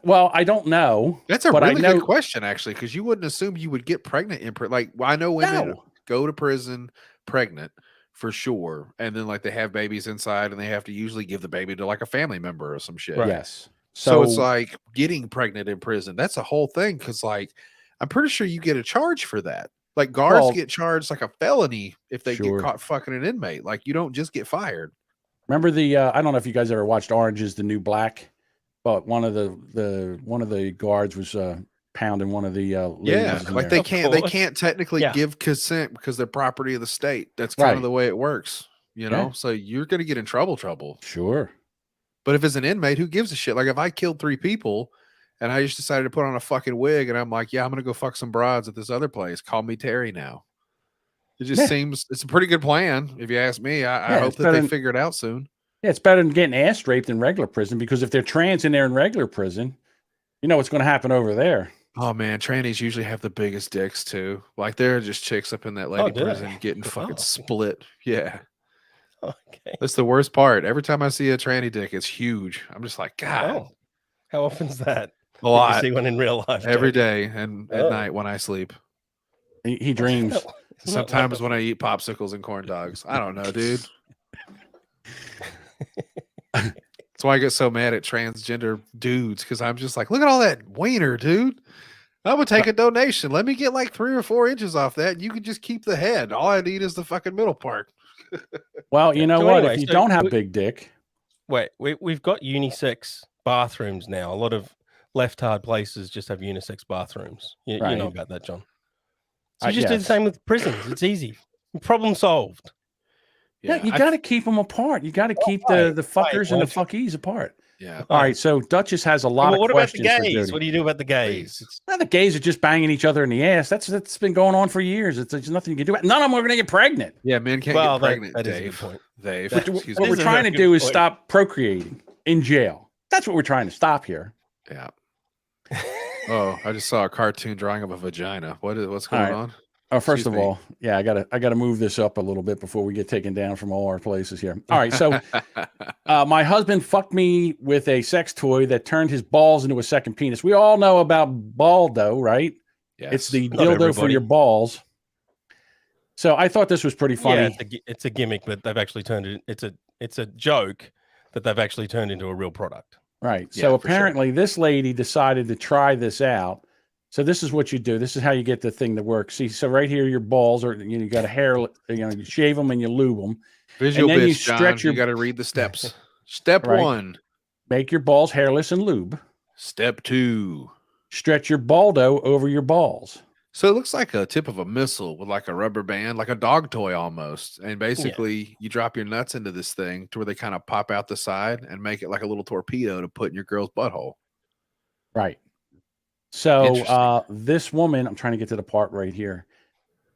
Well, I don't know. That's a But I really know- good question, actually, because you wouldn't assume you would get pregnant in prison. Like, I know women No. go to prison pregnant for sure, and then like they have babies inside, and they have to usually give the baby to like a family member or some shit. Right. Yes. So it's like getting pregnant in prison. That's a whole thing, because like I'm pretty sure you get a charge for that. Like guards Well, get charged like a felony if they sure. get caught fucking an inmate. Like you don't just get fired. remember the I don't know if you guys ever watched Orange is the New Black, but one of the guards was pounding one of the ladies. Yeah, in like there. they course. can't technically Yeah. give consent because they're property of the state. That's kind Right. of the way it works, you know. Yeah. So you're gonna get in trouble. Sure. But if it's an inmate, who gives a shit? Like if I killed 3 people and I just decided to put on a fucking wig and I'm like, yeah, I'm gonna go fuck some broads at this other place. Call me Terry now. It just Yeah. seems it's a pretty good plan, if you ask me. I Yeah, hope it's that they better than- figure it out soon. Yeah, it's better than getting ass raped in regular prison, because if they're trans in there in regular prison, you know what's going to happen over there. Oh man, trannies usually have the biggest dicks too. Like they're just chicks up in that lady do they? prison getting fucking Oh. split. Yeah. Okay. That's the worst part. Every time I see a tranny dick, it's huge. I'm just like, God, Oh, how often's that? a Did lot. You see one in real life Every Jake? day and at Oh. night when I sleep. He dreams. Isn't that Sometimes when I eat popsicles and corn dogs. I don't know, dude. That's why I get so mad at transgender dudes, because I'm just like, look at all that wiener, dude. I would take a donation. Let me get like 3 or 4 inches off that. And you can just keep the head. All I need is the fucking middle part. Well, you know So what? anyway, if you so don't have we- big dick, Wait, we've got unisex bathrooms now. A lot of left-hard places just have unisex bathrooms. You know Right. about that, John. So you just do the yes. same with prisons. It's easy. Problem solved. yeah, you I- got to keep them apart. You got to keep right, the fuckers and the right. fuckies apart. yeah. All right, so Duchess has a lot Well, of what about the questions for gays? Jody. What do you do about the gays? Please. Well, the gays are just banging each other in the ass. That's been going on for years. There's nothing you can do. None of them are going to get pregnant. Yeah, men can't Well, get pregnant, that is a good Dave. point. Dave. That- Excuse What me. we're is a trying to very do good is point. stop procreating in jail. That's what we're trying to stop here. Yeah. Oh, I just saw a cartoon drawing of a vagina. What's going right. on? Oh, first Excuse of me. all, yeah, I gotta move this up a little bit before we get taken down from all our places here. All right, so my husband fucked me with a sex toy that turned his balls into a second penis. We all know about Baldo, right? Yes. It's the Not dildo for everybody. your balls. So I thought this was pretty funny. Yeah, it's a gimmick, but they've actually turned it. It's a joke that they've actually turned into a real product. Right. Yeah, So for sure. apparently this lady decided to try this out. So this is what you do. This is how you get the thing to work. See, so right here, your balls are, you got a hair, you shave them and you lube them. Visual and then you bitch, John. stretch You your- got to read the steps. Step Right. 1. Make your balls hairless and lube. Step 2. stretch your baldo over your balls. So it looks like a tip of a missile with like a rubber band, like a dog toy almost. And basically, you drop your nuts into this thing to where they kind of pop out the side and make it like a little torpedo to put in your girl's butthole. Right. So Interesting. this woman, I'm trying to get to the part right here.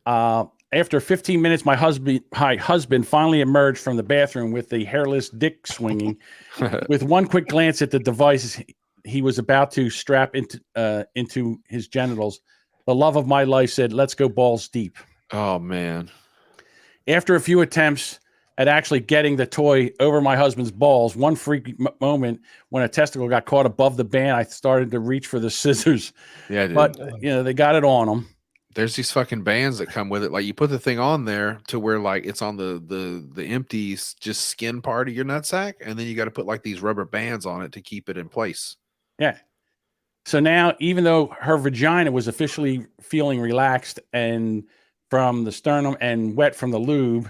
After 15 minutes, my husband finally emerged from the bathroom with the hairless dick swinging. With one quick glance at the device he was about to strap into his genitals, the love of my life said, "Let's go balls deep." Oh, man. After a few attempts at actually getting the toy over my husband's balls, one freak moment when a testicle got caught above the band, I started to reach for the scissors. Yeah, dude. But, they got it on them. There's these fucking bands that come with it. Like you put the thing on there to where like it's on the empty just skin part of your nutsack, and then you got to put like these rubber bands on it to keep it in place. Yeah. So now, even though her vagina was officially feeling relaxed and from the sternum and wet from the lube,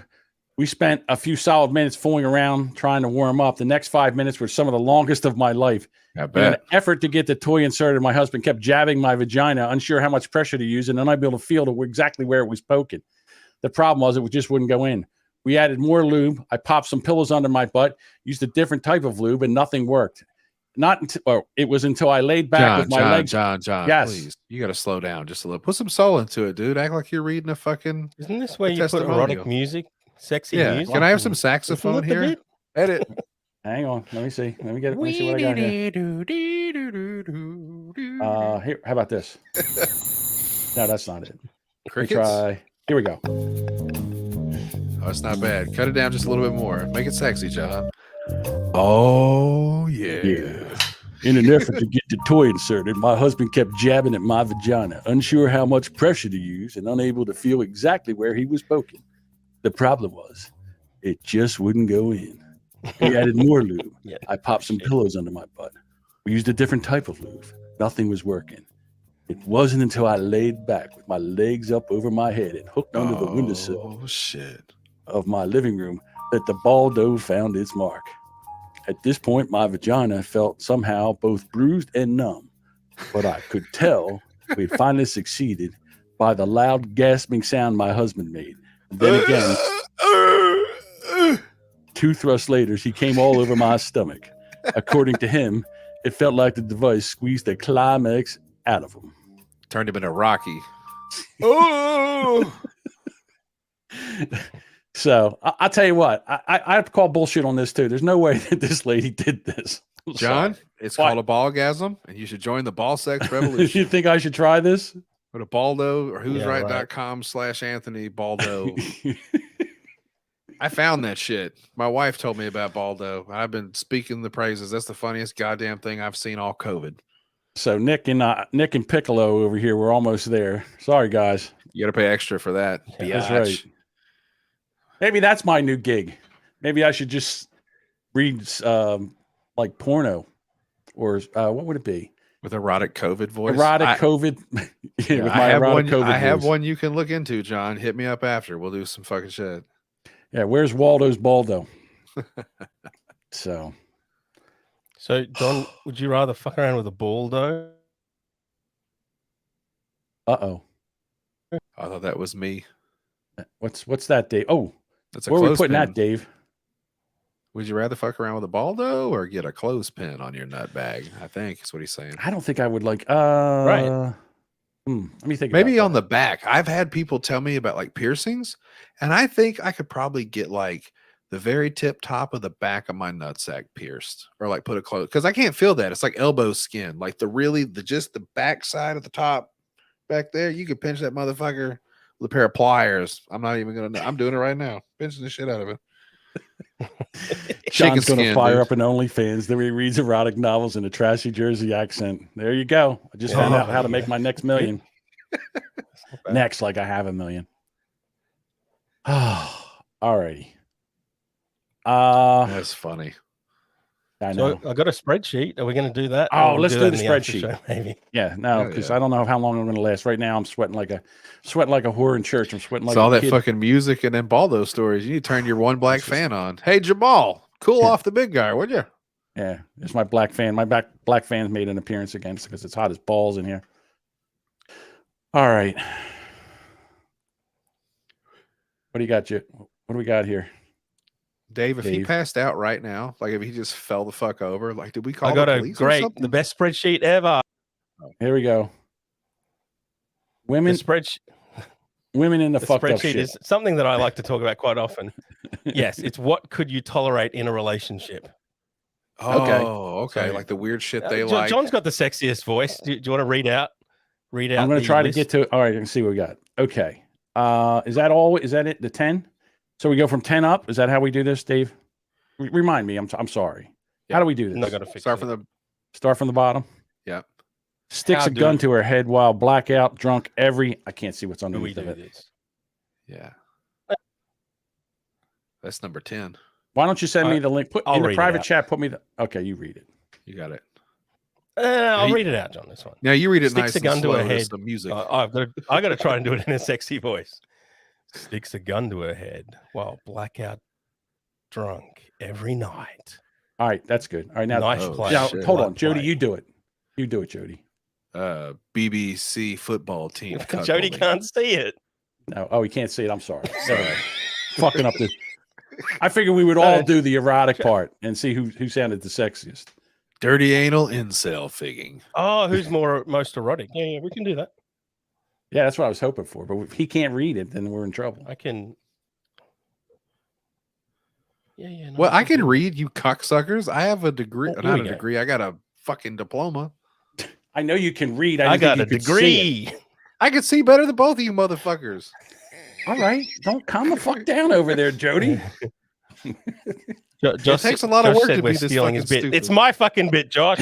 we spent a few solid minutes fooling around trying to warm up. The next 5 minutes were some of the longest of my life. I In an bet. effort to get the toy inserted, my husband kept jabbing my vagina, unsure how much pressure to use, and unable to feel exactly where it was poking. The problem was it just wouldn't go in. We added more lube. I popped some pillows under my butt, used a different type of lube, and nothing worked. It was until I laid back with my legs. John, Yes. please. You got to slow down just a little. Put some soul into it, dude. Act like you're reading a fucking. Isn't this where A you put erotic testimonial. music, sexy Yeah. music? Can I have some and saxophone listen to the here? bit? Edit. Hang on. Let me see. Let me get it. Let me see what I got here. Here. How about this? No, that's not it. Let me Crickets? try. Here we go. Oh, it's not bad. Cut it down just a little bit more. Make it sexy, John. Oh, yeah. In an effort to get the toy inserted, my husband kept jabbing at my vagina, unsure how much pressure to use and unable to feel exactly where he was poking. The problem was, it just wouldn't go in. We added more lube. Yeah. I popped some pillows under my butt. We used a different type of lube. Nothing was working. It wasn't until I laid back with my legs up over my head and hooked onto the windowsill Oh, shit. of my living room that the baldo found its mark. At this point, my vagina felt somehow both bruised and numb, but I could tell we had finally succeeded by the loud gasping sound my husband made. And then again, 2 thrusts later, he came all over my stomach. According to him, it felt like the device squeezed the climax out of him. Turned him into Rocky. Oh! So I'll tell you what, I have to call bullshit on this too. There's no way that this lady did this. I'm John, sorry. it's What? called a ballgasm, and you should join the ball sex You revolution. think I should try this? Go to Baldo or Yeah, right. who'sright.com/Anthony Baldo. I found that shit. My wife told me about Baldo. I've been speaking the praises. That's the funniest goddamn thing I've seen all COVID. So Nick and Piccolo over here, we're almost there. Sorry, guys. You got to pay extra for that. That's biatch. right. Maybe that's my new gig. Maybe I should just read like porno, or what would it be? With erotic COVID voice. Erotic I- COVID. Yeah, with I my have erotic one. COVID I have voice. one you can look into, John. Hit me up after. We'll do some fucking shit. Yeah, where's Waldo's Baldo? So Don, would you rather fuck around with a baldo? uh-oh. I thought that was me. What's that, Dave? Oh, That's a where are we clothespin. putting that, Dave? Would you rather fuck around with a baldo or get a clothespin on your nut bag? I think is what he's saying. I don't think I would like Right. Let me think Maybe about on the back. I've had people tell me about like piercings, and I think I could probably get like the very tip top of the back of my nutsack pierced, or like put a clothes, because I can't feel that. It's like elbow skin, like just the back side of the top back there. You could pinch that motherfucker with a pair of pliers. I'm not even gonna. I'm doing it right now, pinching the shit out of it. John's going to skin, fire dude. up an OnlyFans. Then he reads erotic novels in a trashy Jersey accent. There you go. I just found out how to make my next million. Next, like I have a million. Oh, all righty. That's funny. I know. So I got a spreadsheet. Are we going to do that? Oh, Or we'll let's do that the in after spreadsheet. show, maybe. Yeah, no, Hell because yeah. I don't know how long I'm going to last. Right now, I'm sweating like a whore in church. I'm sweating like It's all a that kid. fucking music and then Baldo stories. You need to turn your one black fan on. Hey Jamal, cool off the big guy, would you? Yeah, it's my black fan. My black fan's made an appearance again because it's hot as balls in here. All right. What do you got, What do we got here? Dave, if he Dave. passed out right now, like if he just fell the fuck over, like did we call I got the a police or great, something? the best spreadsheet ever. Here we go. The Women in the fucked up spreadsheet shit. is something that I like to talk about quite often. Yes, it's what could you tolerate in a relationship? Oh, okay. So- Like the weird shit they like. John's got the sexiest voice. Do you want to read out? Read out. I'm going the to try to list? get to. All right, I can see what we got. Okay. Is that all? Is that it? The 10? So we go from 10 up. Is that how we do this, Dave? Remind me. I'm sorry. Yeah. How do we do this? No, got to fix Start it. from the Start from the bottom. yeah. Sticks How a do gun it. to her head while blackout drunk. I can't see what's Do we underneath do of it. this? Yeah. That's number 10. Why don't you send me the link? Put I'll in the read it private out. chat. Put me the. Okay, you read it. You got it. I'll He- read it out, John. This one. Now you read it Sticks nice a gun and to slow. her There's head. some music. I got to try and do it in a sexy voice. Sticks a gun to her head while blackout drunk every night. All right, that's good. All right, now. Nice Oh, play. Now, shit. hold on, Blood Jody. play. You do it. You do it, Jody. BBC football team. Jody cuckolding. can't see it. No. Oh, he can't see it. I'm sorry. Fucking up the. I figured we would all do the erotic part and see who sounded the sexiest. Dirty anal incel figging. Oh, who's most erotic? Yeah, we can do that. Yeah, that's what I was hoping for. But if he can't read it, then we're in trouble. I can. Yeah. No, Well, I can do it. read, you cocksuckers. I have a degree. Oh, here Not we a go. degree. I got a fucking diploma. I know you can read. I didn't got a think you could see it. degree. I can see better than both of you motherfuckers. All right, don't calm the fuck down over there, Jody. Josh, takes a lot of Josh work said to we're be this stealing his fucking bit. stupid. It's my fucking bit, Josh.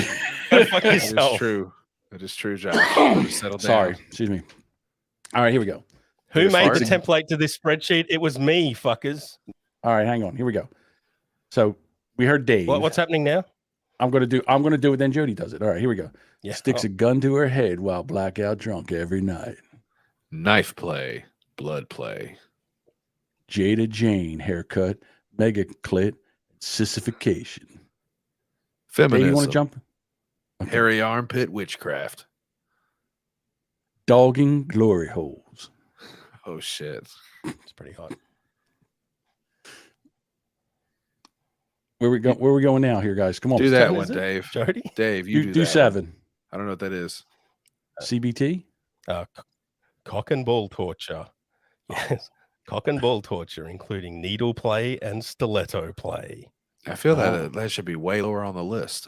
Go fuck That is yourself. true. That is true, Josh. Better settle down. Sorry, excuse me. All right, here we go. Who It's made hard the to- template to this spreadsheet? It was me, fuckers. All right, hang on. Here we go. So we heard Dave. What's happening now? I'm gonna do it. Then Jody does it. All right, here we go. Yeah. Sticks a gun to her head while blackout drunk every night. Knife play. Blood play. Jada Jane haircut, mega clit, sissification. Dave, Feminism. you want to jump? Okay. Hairy armpit witchcraft. Dogging glory holes. Oh shit. It's pretty hot. Where we going now here, guys? Come on. Do that What one, is it? Dave. Jody? Dave, you Do do that 7. one. I don't know what that is. CBT. Cock and ball torture. Yes. Cock and ball torture, including needle play and stiletto play. I feel that should be way lower on the list.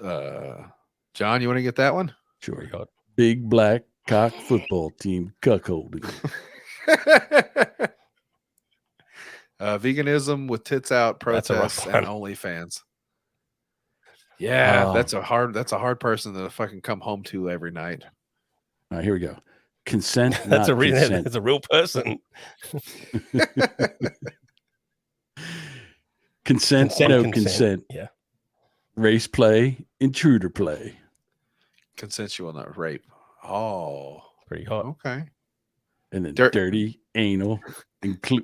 John, you want to get that one? Sure. Pretty hot. Big black cock football team cuckolding. Veganism with tits out That's a rough protests and one. OnlyFans. Yeah, Oh. that's a hard person to fucking come home to every night. All right, here we go. Consent. That's not consent. that's a real person. Consent, no consent. Yeah. Race play, intruder play. Consensual, not rape. Oh, Pretty hot. okay. And then Dirt- dirty anal dirty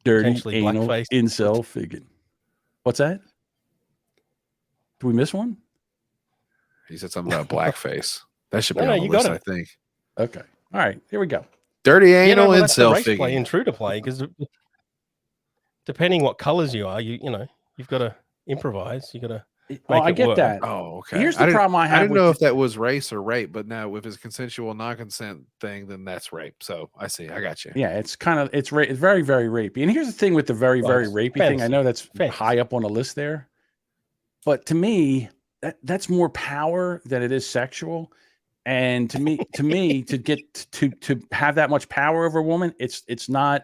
Potentially anal blackface. incel figgin. What's that? Did we miss one? He said something about blackface. That should be No, on the you got list, it. I think. Okay. All right. Here we go. Dirty Yeah, anal well, that's the incel race play, figure. intruder play, because depending what colors you are, you know, you've got to improvise. You got to. Oh, I it get work. that. Oh, okay. Here's I the didn't- problem I I have didn't with know if that was race or rape, but now if it's consensual non-consent thing, then that's rape. So I see. I got you. Yeah, it's kind of it's very very rapey. And here's the thing with the very very Well, rapey it's thing. I know that's fantasy. high up on the list there, but to me that's more power than it is sexual. And to me to get to have that much power over a woman, it's not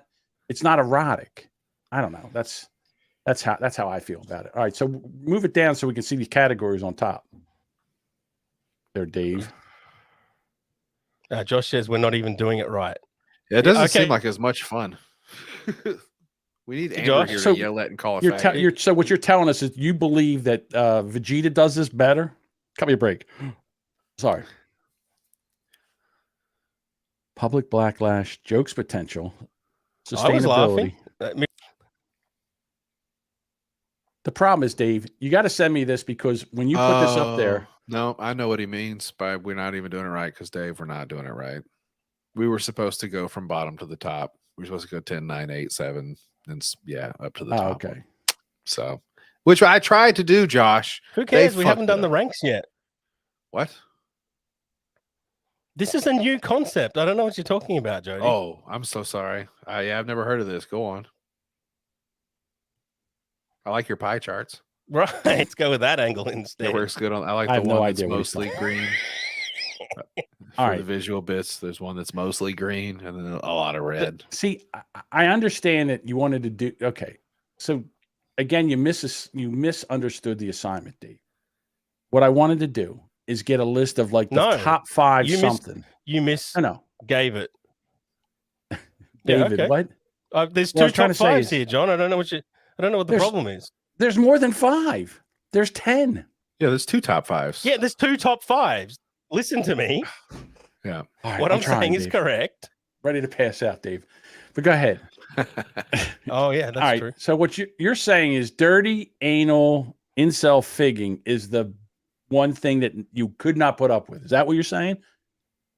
erotic. I don't know. That's how I feel about it. All right, so move it down so we can see these categories on top. There, Dave. Josh says we're not even doing it right. Yeah, it doesn't okay. seem like as much fun. We need Andrew Josh, here so to yell at and call a You're, faggot. so what you're telling us is you believe that Vegeta does this better? Cut me a break. Sorry. Public backlash, jokes potential, I was laughing. sustainability. The problem is, Dave, you got to send me this because when you put this up there, No, I know what he means by we're not even doing it right because Dave, we're not doing it right. We were supposed to go from bottom to the top. We were supposed to go 10, 9, 8, 7, and up to the oh, top. okay. So, which I tried to do, Josh. Who cares? They We haven't fucked done it the up. ranks yet. What? This is a new concept. I don't know what you're talking about, Jody. Oh, I'm so sorry. Yeah, I've never heard of this. Go on. I like your pie charts. Right. Let's go with that angle instead. It works good on. I like I the have no one that's idea what he's mostly green. All For right. the visual bits, there's one that's mostly green and then a lot of red. See, I understand that you wanted to do. Okay. So again, you misunderstood the assignment, Dave. What I wanted to do is get a list of like the No, top 5 you something. You I know. gave it. David, okay. what? There's What I two was trying top to say fives is- here, John. I don't know what the There's- problem is. There's more than 5. There's 10. Yeah, there's 2 top 5s. Yeah, there's 2 top 5s. Listen to me. Yeah. All right, What I'm trying, saying is Dave. correct. Ready to pass out, Dave. But go ahead. Oh yeah, that's All right. true. So what you're saying is dirty anal incel figging is the one thing that you could not put up with. Is that what you're saying?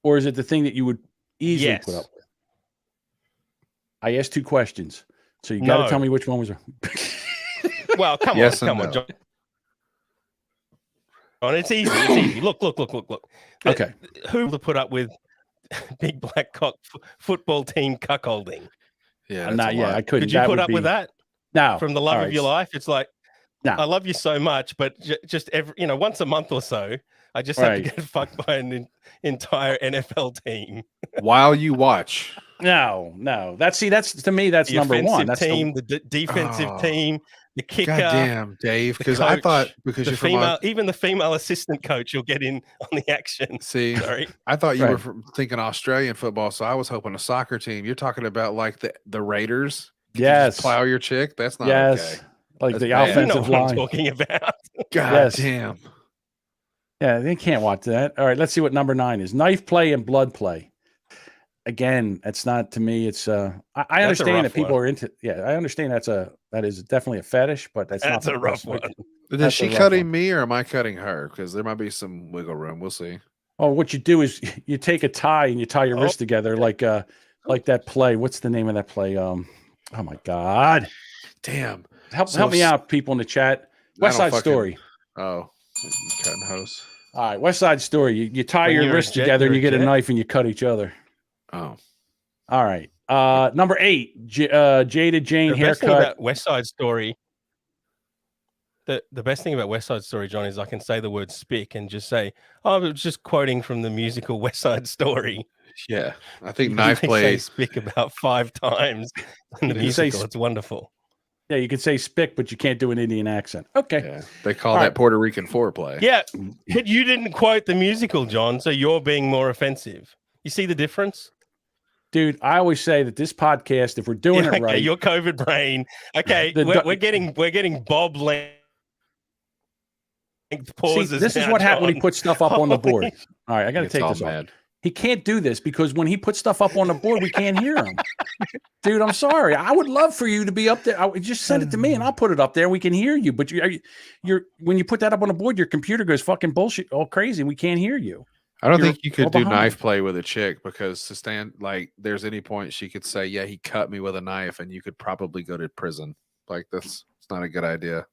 Or is it the thing that you would easily put Yes. up with? I asked 2 questions. So you got to No. tell me which one was. Well, come Yes on, and come on, no. John. It's easy. It's easy. Look. Okay. Who would put up with big black cock football team cuckolding? Yeah, I'm that's not a yet. lot. I couldn't. Could you That put would up with be- that No. from the love All of right. your life? It's like, No. I love you so much, but just every once a month or so, I just have Right. to get fucked by an entire NFL team. While you watch. No. That's to me, that's The number offensive one. That's team, the defensive Oh. team, the kicker. God damn, Dave. the Because I coach, thought because the you're from female, even the female assistant coach will get in on the action. see, Sorry. I thought you were Right. thinking Australian football, so I was hoping a soccer team. You're talking about like the Raiders. Could you Yes. just plow your chick. That's not yes. okay. Like That's the bad. You know offensive what I'm line. talking about. God Yes. damn. Yeah, they can't watch that. All right, let's see what number 9 is. Knife play and blood play. Again, that's not to me. It's I a understand rough that people one. are into. Yeah, I understand that is definitely a fetish, but that's That's not a the rough best way- one. Is That's a she rough cutting one. me or am I cutting her? Because there might be some wiggle room. We'll see. Oh, what you do is you take a tie and you tie your Oh. wrists together like that play. What's the name of that play? Oh my God! Damn. Help So me s- out, people in the chat. I West don't Side Story. Oh, you cutting hose. All right, West Side Story. You tie When your you're a wrists jet, together and you're you a get a jet. knife and you cut each other. Oh, All right. Number 8, Jada Jane The best thing haircut. about West Side Story, the best thing about West Side Story, John, is I can say the word spick and just say, oh, it was just quoting from the musical West Side Story. yeah. I think You knife say play. spick about 5 times in the You can say musical. It's wonderful. Yeah, you can say spick, but you can't do an Indian accent. Okay. Yeah, they call All that right. Puerto Rican foreplay. Yeah, but you didn't quote the musical, John, so you're being more offensive. You see the difference? Dude, I always say that this podcast, if we're doing Yeah, it right, your COVID brain. Okay, The we're getting Bob length see, pauses. this is now, what happened when he John. puts stuff up on the Holy- board. All right, I got to It's take all this off. mad. He can't do this because when he puts stuff up on the board, we can't hear him. Dude, I'm sorry. I would love for you to be up there. Just send it to me and I'll put it up there. We can hear you. But you're when you put that up on the board, your computer goes fucking bullshit all crazy. We can't hear you. I don't You're think you all could do behind. knife play with a chick because to stand like there's any point she could say, yeah, he cut me with a knife, and you could probably go to prison. Like that's it's not a good idea.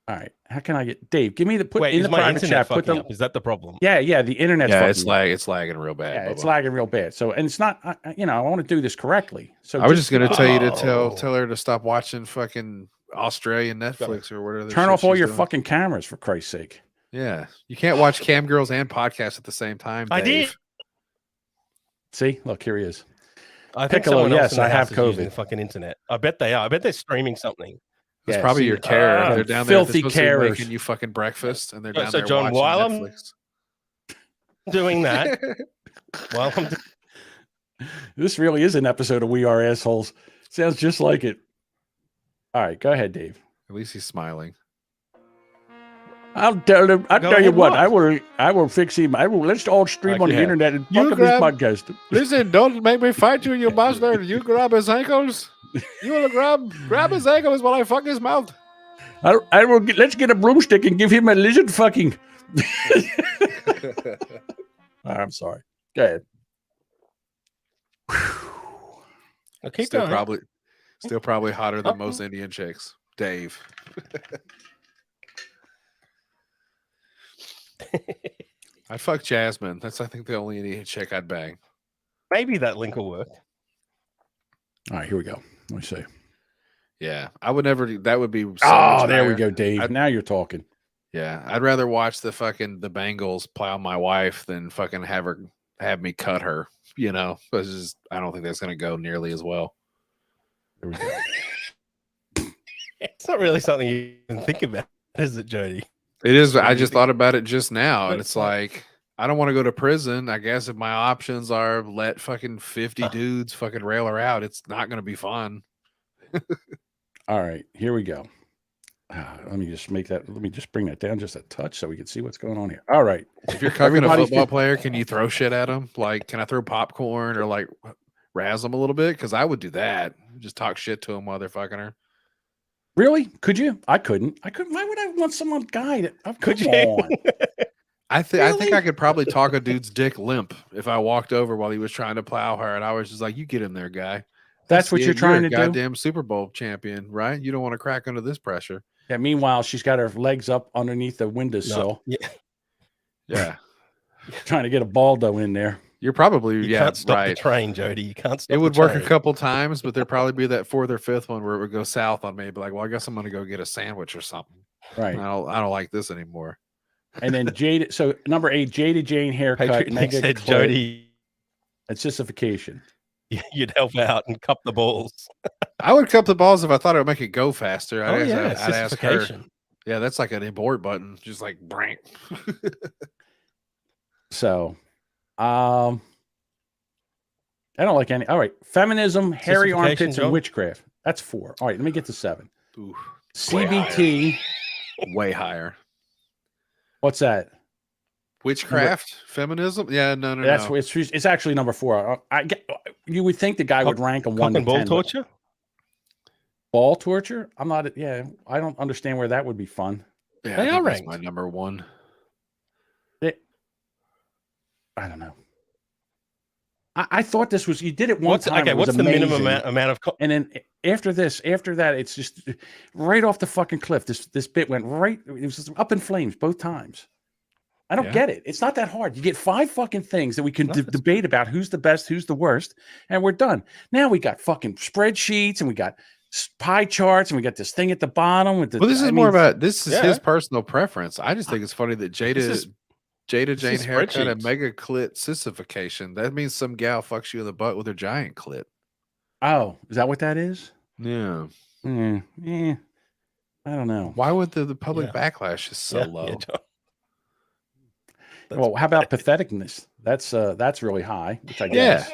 All right. How can I get Dave? Give me the put Wait, in is the my private internet chat. Put fucking the up? Is that the problem? yeah. The internet's Yeah, fucking it's lagging real bad. yeah, it's Bubba. lagging real bad. So, and it's not, I want to do this correctly. So I was just gonna tell you to Oh. tell her to stop watching fucking Australian Netflix or whatever. the turn shit off all she's your doing. fucking cameras for Christ's sake. Yeah, you can't watch cam girls and podcasts at the same time. I did. Dave. See, look, here he is. I think Piccolo, someone else yes, in the I have house is using COVID. the fucking internet. I bet they are. I bet they're streaming something. It's Yeah, probably see, your terror. They're down there. They're filthy supposed to be carers. making you fucking breakfast, and they're So- down so there John, watching while I'm- Netflix. Doing that while I'm This really is an episode of We Are Assholes. Sounds just like it. All right, go ahead, Dave. At least he's smiling. I'll tell him. I'll Go tell you ahead, what. what? I will fix him. Let's all stream on the Okay. internet and You fuck up this grab- podcast. Listen, don't make me fight you, you bastard. You grab his ankles. You will grab his ankles while I fuck his mouth. I will get, let's get a broomstick and give him a lizard fucking. I'm sorry. Go ahead. Well, keep Still going. probably hotter than Oh. most Indian chicks. Dave. I'd fuck Jasmine. That's I think the only Indian chick I'd bang. Maybe that link will work. All right, here we go. Let me see. Yeah, I would never. That would be. So Oh, much there we higher. go, Dave. Now you're talking. Yeah, I'd rather watch the Bengals plow my wife than fucking have me cut her. You know, because I don't think that's going to go nearly as well. There we go. It's not really something you can think about, is it, Jody? It is. I What do you just think? thought about it just now, and But- it's like I don't want to go to prison. I guess if my options are let fucking 50 dudes fucking rail her out, it's not going to be fun. All right, here we go. Let me just bring that down just a touch so we can see what's going on here. All right. If you're cucking a Everybody's football good. player, can you throw shit at them? Like, can I throw popcorn or like razz them a little bit? Because I would do that. Just talk shit to them while they're fucking her. Really? Could you? I couldn't. Why would I want someone guy to? Oh, Could come you? on. I think I Really? could probably talk a dude's dick limp if I walked over while he was trying to plow her, and I was just like, "You get in there, guy." That's what you're trying to do? Goddamn Super Bowl champion, right? You don't want to crack under this pressure. Yeah. Meanwhile, she's got her legs up underneath the windowsill, Yeah. Yeah, trying to get a Baldo in there. you're probably You yeah can't stop right. the train, Jody. You can't stop It would the work a train. couple times, but there'd probably be that fourth or fifth one where it would go south on me. Be like, well, I guess I'm gonna go get a sandwich or something. Right. I don't like this anymore. And then Jade. So number 8, Jada Jane haircut. Patriot Nick mega said, clit, Jody, and sissification. you'd help out and cup the balls. I would cup the balls if I thought it would make it go faster. Oh, I'd yeah. ask her. Sissification. Yeah, that's like an abort button, just like brink. So, I don't like any. All right, feminism, hairy Sissification, armpits, Joe? and witchcraft. That's 4. All right, let me get to 7. Ooh, CBT. way higher. What's that? Witchcraft, feminism. Yeah, no. That's it's actually number 4. You would think the guy would rank them 1 Cock to and ball 10. but torture? Ball torture? I'm not. Yeah, I don't understand where that would be fun. Yeah, They I are think that's my ranked. number 1. I don't know. I thought this was you did it one What's time. okay? It was What's the minimum amazing. amount of? And then after that, it's just right off the fucking cliff. This bit went right. It was just up in flames both times. I don't Yeah. get it. It's not that hard. You get 5 fucking things that we can No, that's- debate about who's the best, who's the worst, and we're done. Now we got fucking spreadsheets and we got pie charts and we got this thing at the bottom with the. Well, this is I more mean, about this is Yeah. his personal preference. I just think it's funny that is- Jada Jane is haircut and spreadsheets. mega clit sissification. That means some gal fucks you in the butt with her giant clit. Oh, is that what that is? Yeah. Yeah. I don't know. Why would the public Yeah. backlash is so Yeah, low? yeah, John. That's Well, how about patheticness? That's really high, which I Yeah. guess.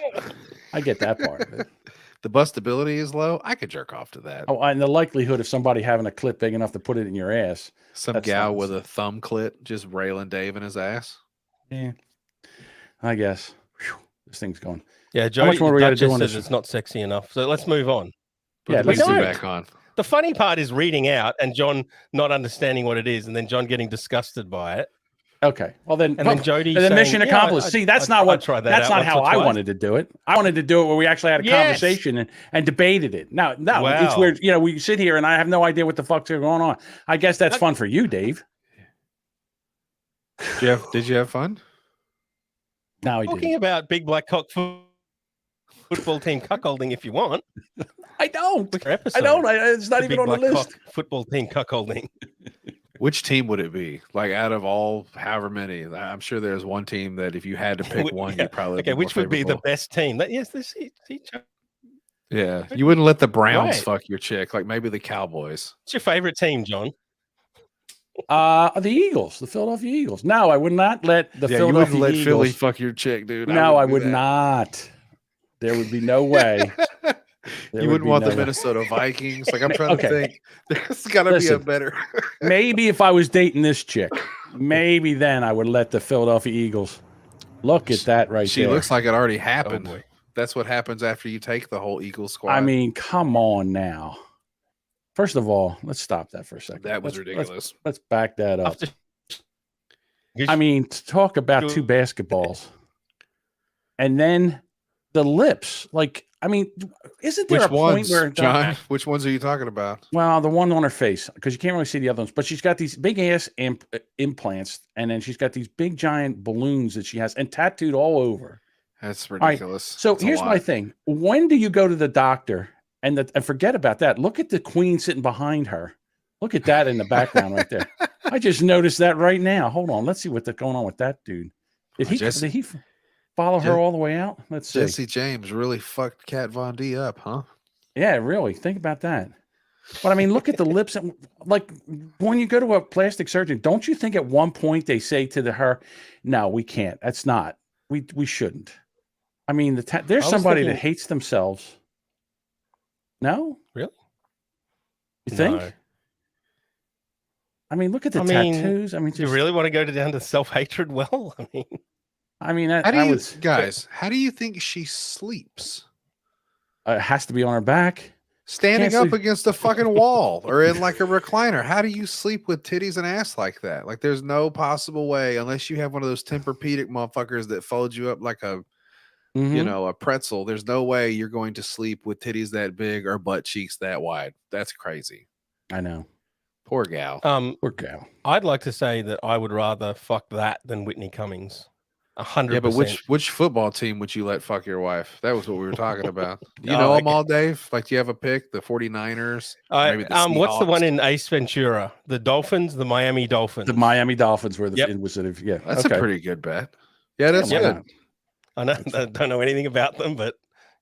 I get that part of it. The bustability is low. I could jerk off to that. Oh, and the likelihood of somebody having a clip big enough to put it in your ass. Some that's gal not- with a thumb clit just railing Dave in his ass. Yeah, I guess. Whew, this thing's going. Yeah, much Jody. more we gotta do Duchess on says this? it's not sexy enough. So let's move on. Put Yeah, the let's wingsuit do it. back on. The funny part is reading out and John not understanding what it is, and then John getting disgusted by it, Okay. Well, then, and then Jody. and the saying, mission "Yeah, accomplished. See, that's not what. tried that That's out not once how or I twice." wanted to do it. I wanted to do it where we actually had a Yes. conversation and debated it. No, it's Wow. where we sit here and I have no idea what the fuck's going on. I guess that's fun for you, Dave. Jeff, did you have fun? No, he Talking didn't. about big black cock football team cuckolding if you want. I don't. Look at episode. I don't. It's not The even big on the black list. cock football team cuckolding. Which team would it be? Like out of all, however many, I'm sure there's one team that if you had to pick one, Yeah. you'd probably Okay, more which would be the favorable. best team? Yes, this Yeah, you wouldn't let the Browns Right. fuck your chick, like maybe the Cowboys. What's your favorite team, John? The Eagles, the Philadelphia Eagles. No, I would not let the Yeah, you Philadelphia wouldn't let Eagles. Philly fuck your chick, dude. No, I wouldn't do would that. not. There would be no way. There You would wouldn't be want no the way. Minnesota Vikings. Like I'm trying Okay. to think. There's got to be a Listen. better. Maybe if I was dating this chick, maybe then I would let the Philadelphia Eagles. Look at that right She there. looks like it already Oh, happened. boy. That's what happens after you take the whole Eagles squad. I mean, come on now. First of all, let's stop that for a second. That was Let's- ridiculous. Let's back that up. After- I mean, to talk about two basketballs, and then the lips. Like, I mean, isn't there Which a point ones, where John? Which ones are you talking about? Well, the one on her face, because you can't really see the other ones, but she's got these big ass implants, and then she's got these big giant balloons that she has and tattooed all over. That's right, ridiculous. So That's a here's my lot. thing: when do you go to the doctor? And forget about that. Look at the queen sitting behind her. Look at that in the background right there. I just noticed that right now. Hold on, let's see what's going on with that dude. Did he follow her all the way out? Let's see. Jesse James really fucked Kat Von D up, huh? Yeah, really. Think about that. But I mean, look at the lips. Like when you go to a plastic surgeon, don't you think at one point they say to her, "No, we can't. That's not. We shouldn't." I mean, there's somebody that hates themselves. No, Really? You think? No. I mean, look at the tattoos. I mean, do you really want to go down to self-hatred? Well, how do you guys? How do you think she sleeps? It has to be on her back, standing up against a fucking wall or in like a recliner. How do you sleep with titties and ass like that? Like, there's no possible way unless you have one of those Tempur-Pedic motherfuckers that fold you up like a, you know, a pretzel. There's no way you're going to sleep with titties that big or butt cheeks that wide. That's crazy. I know. Poor gal. Poor gal. I'd like to say that I would rather fuck that than Whitney Cummings. 100%. Yeah, but which football team would you let fuck your wife? That was what we were talking about. You know them all, Dave? Like, do you have a pick? The 49ers? Maybe the Seahawks? What's the one in Ace Ventura? The Dolphins, the Miami Dolphins. The Miami Dolphins were the was it? Yeah, that's a pretty good bet. Yeah, that's good. I know. I don't know anything about them, but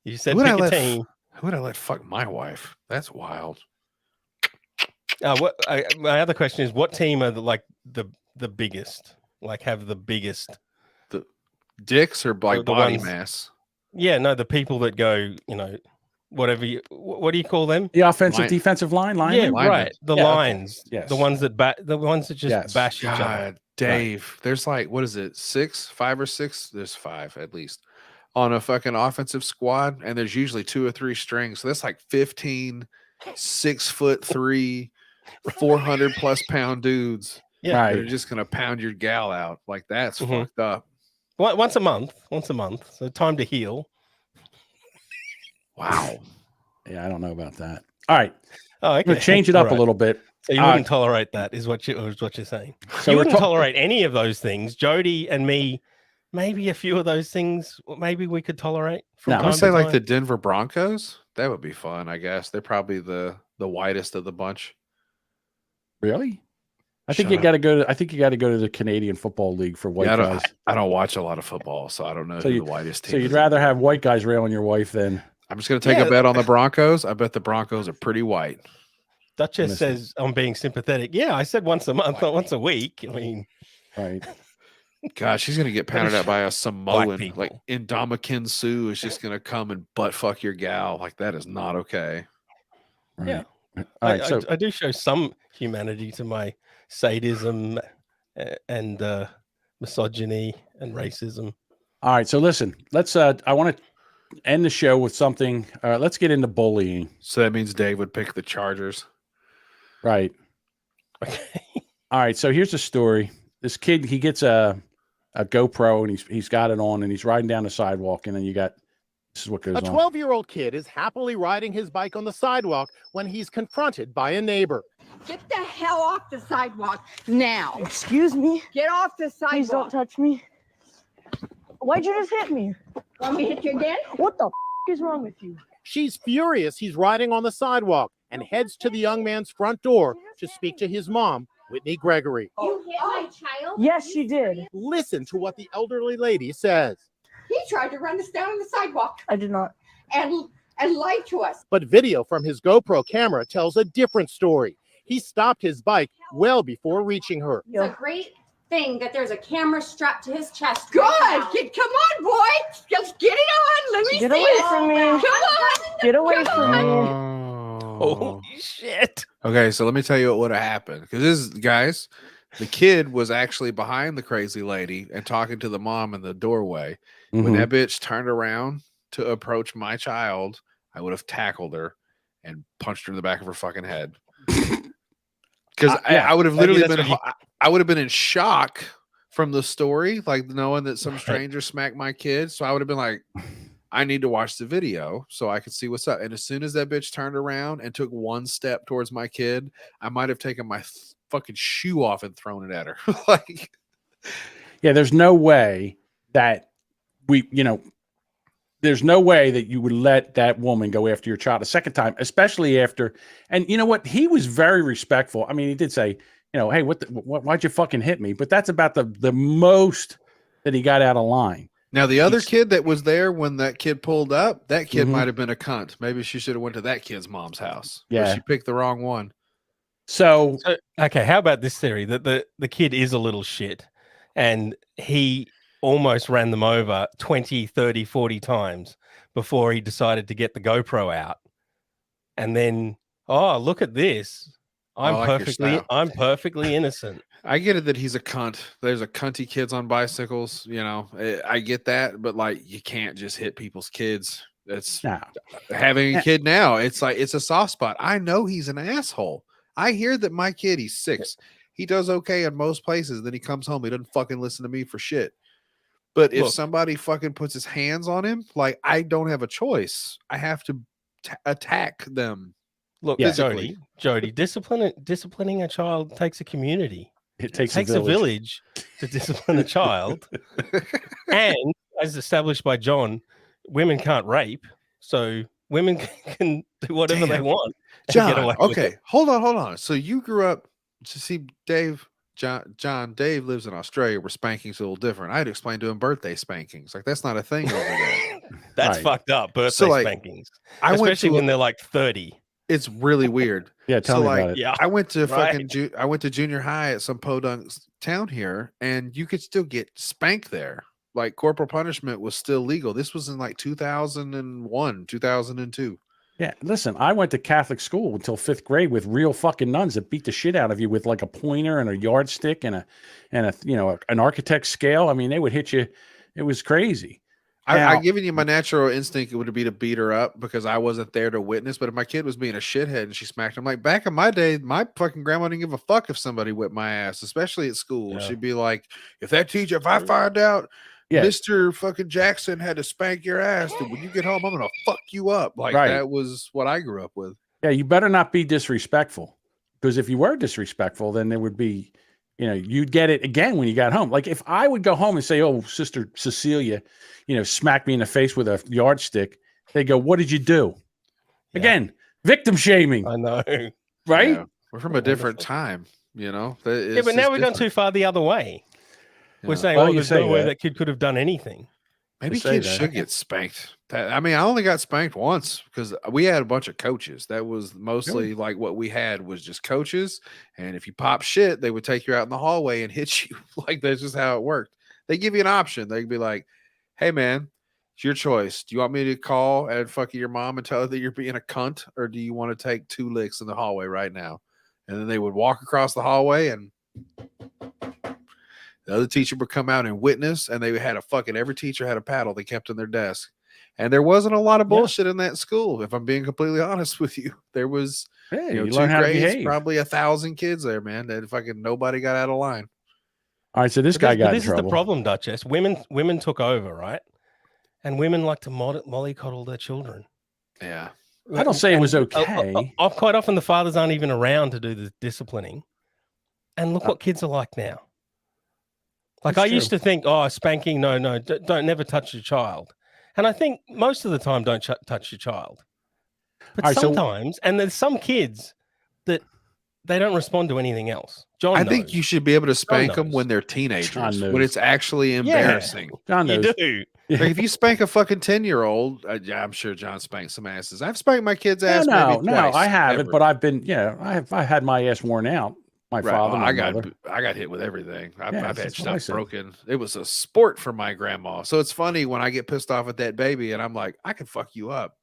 you said pick a team. Who would I let fuck my wife? That's wild. My other question is, what team are the biggest? Like, have the biggest dicks or like body mass? Yeah, no, the people that go, you know, what do you call them? The offensive defensive line. Yeah, right. The lines. Okay. Yes. The ones that just bash each other. Dave, there's like, what is it? 5 or 6? There's 5 at least on a fucking offensive squad, and there's usually 2 or 3 strings. So that's like 15 6'3", 400+ pound dudes. Yeah, right. They're just gonna pound your gal out. Like, that's fucked up. Once a month. So time to heal. Wow. Yeah, I don't know about that. All right. Oh, okay. I'm gonna change it up a little bit. So you wouldn't tolerate that, is what you're saying. So you wouldn't tolerate any of those things. Jody and me, maybe a few of those things. Maybe we could tolerate. I would say like the Denver Broncos. That would be fun. I guess they're probably the whitest of the bunch. Really? I think you got to go to. I think you got to go to the Canadian Football League for white guys. I don't watch a lot of football, so I don't know who the whitest team. So you'd rather have white guys railing your wife than? I'm just going to take a bet on the Broncos. I bet the Broncos are pretty white. Duchess says I'm being sympathetic. Yeah, I said once a month, not once a week. I mean, right. God, she's going to get pounded out by a Samoan. Like, Indomitian Sue is just going to come and butt fuck your gal. Like, that is not okay. Right. Yeah. I do show some humanity to my sadism and misogyny and racism. All right. So listen, let's, I want to end the show with something. Let's get into bullying. So that means Dave would pick the Chargers. Right. Okay. All right. So here's the story. This kid, he gets a GoPro and he's got it on and he's riding down the sidewalk. And then this is what goes on. A 12-year-old kid is happily riding his bike on the sidewalk when he's confronted by a neighbor. Get the hell off the sidewalk now. Excuse me? Get off the sidewalk. Please don't touch me. Why'd you just hit me? Want me to hit you again? What the is wrong with you? She's furious he's riding on the sidewalk and heads to the young man's front door to speak to his mom, Whitney Gregory. You hit my child? Yes, she did. Listen to what the elderly lady says. He tried to run us down on the sidewalk. I did not. And lied to us. But video from his GoPro camera tells a different story. He stopped his bike well before reaching her. It's a great thing that there's a camera strapped to his chest. Good. Come on, boy. Just get it on. Let me Get see away it. from me. Come on. Get away from me. Holy shit. Okay, so let me tell you what would have happened. Because this, guys, the kid was actually behind the crazy lady and talking to the mom in the doorway. When that bitch turned around to approach my child, I would have tackled her and punched her in the back of her fucking head. Because yeah, I would have maybe literally that's been, what I would have been in shock from the story, like knowing that some stranger smacked my kid. So I would have been like, I need to watch the video so I could see what's up. And as soon as that bitch turned around and took one step towards my kid, I might have taken my fucking shoe off and thrown it at her. Like, yeah, there's no way that there's no way that you would let that woman go after your child a second time, especially after. And you know what? He was very respectful. I mean, he did say, hey, why'd you fucking hit me? But that's about the most that he got out of line. now the other kid that was there when that kid pulled up, that kid Mhm. might have been a cunt. Maybe she should have went to that kid's mom's house. But Yeah. she picked the wrong one. So Okay, how about this theory that the kid is a little shit and he almost ran them over 20, 30, 40 times before he decided to get the GoPro out. And then, oh, look at this. I'm like your style. perfectly innocent. I get it that he's a cunt. There's a cunty kids on bicycles, I get that, but like you can't just hit people's kids. That's no. having a kid now. It's like it's a soft spot. I know he's an asshole. I hear that my kid, he's 6. He does okay in most places. Then he comes home. He doesn't fucking listen to me for shit. But if somebody fucking puts his hands on him, like I don't have a choice. I have to attack them. Look, physically. Jody, disciplining a child takes a community. It takes a village to discipline a child. And as established by John, women can't rape. So women can do whatever they want. and get John, away with okay, it. hold on. So you grew up to see Dave, John, Dave lives in Australia where spanking's a little different. I had to explain to him birthday spankings. Like that's not a thing over there. That's Right. fucked up. Birthday So, like, spankings. I went Especially to when they're like 30. it's really weird. Yeah, tell me like, about it. Yeah. I went to Right. fucking I went to junior high at some podunk town here, and you could still get spanked there. Like corporal punishment was still legal. This was in like 2001, 2002. Yeah, listen, I went to Catholic school until 5th grade with real fucking nuns that beat the shit out of you with like a pointer and a yardstick and an architect's scale. I mean, they would hit you. It was crazy. I giving you my natural instinct would be to beat her up because I wasn't there to witness. But if my kid was being a shithead and she smacked him, like back in my day, my fucking grandma didn't give a fuck if somebody whipped my ass, especially at school. Yeah. She'd be like, if I find out Yeah. Mr. fucking Jackson had to spank your ass, then when you get home, I'm gonna fuck you up. Like Right. that was what I grew up with. Yeah, you better not be disrespectful, because if you were disrespectful, then there would be, you'd get it again when you got home. Like if I would go home and say, "Oh, Sister Cecilia, smacked me in the face with a yardstick," they go, "What did you do?" Yeah. Again, victim shaming, I know. right? Yeah. We're from a different time, Yeah, but now we've gone too far the other way. We're saying, Well, oh, you there's say no way that. that kid could have done anything. Maybe say kids that. should get spanked. I mean, I only got spanked once because we had a bunch of coaches. That was mostly like what we had was just coaches. And if you pop shit, they would take you out in the hallway and hit you. Like that's just how it worked. They give you an option. They'd be like, "Hey, man, it's your choice. Do you want me to call and fuck your mom and tell her that you're being a cunt, or do you want to take 2 licks in the hallway right now?" And then they would walk across the hallway and the other teacher would come out and witness, and they had every teacher had a paddle they kept in their desk. And there wasn't a lot of bullshit in that school. If I'm being completely honest with you, there was, Hey, you 2 learn how to grades, behave. probably 1,000 kids there, man. That fucking nobody got out of line. All right, so this guy got in This is the trouble. problem, Duchess. Women took over, right? And women like to mollycoddle their children. Yeah. I don't say it was And, okay. quite often the fathers aren't even around to do the disciplining. And look what kids are like now. Like That's I used to think, oh, spanking, no, don't never touch your child. And I think most of the time, don't touch your child. But All right, so- sometimes, and there's some kids that they don't respond to anything else. John I think knows. you should be able to spank them knows. when they're John teenagers, knows. when it's actually embarrassing. John You knows. do. Like if you spank a fucking 10-year-old, I'm sure John spanked some asses. I've spanked my kid's ass. No, maybe twice, I haven't, ever. but I've been, I had my ass worn out. My Right. father, Well, my I mother. got hit with everything. I've Yeah, had that's what I stuff said. broken. It was a sport for my grandma. So it's funny when I get pissed off at that baby and I'm like, I could fuck you up.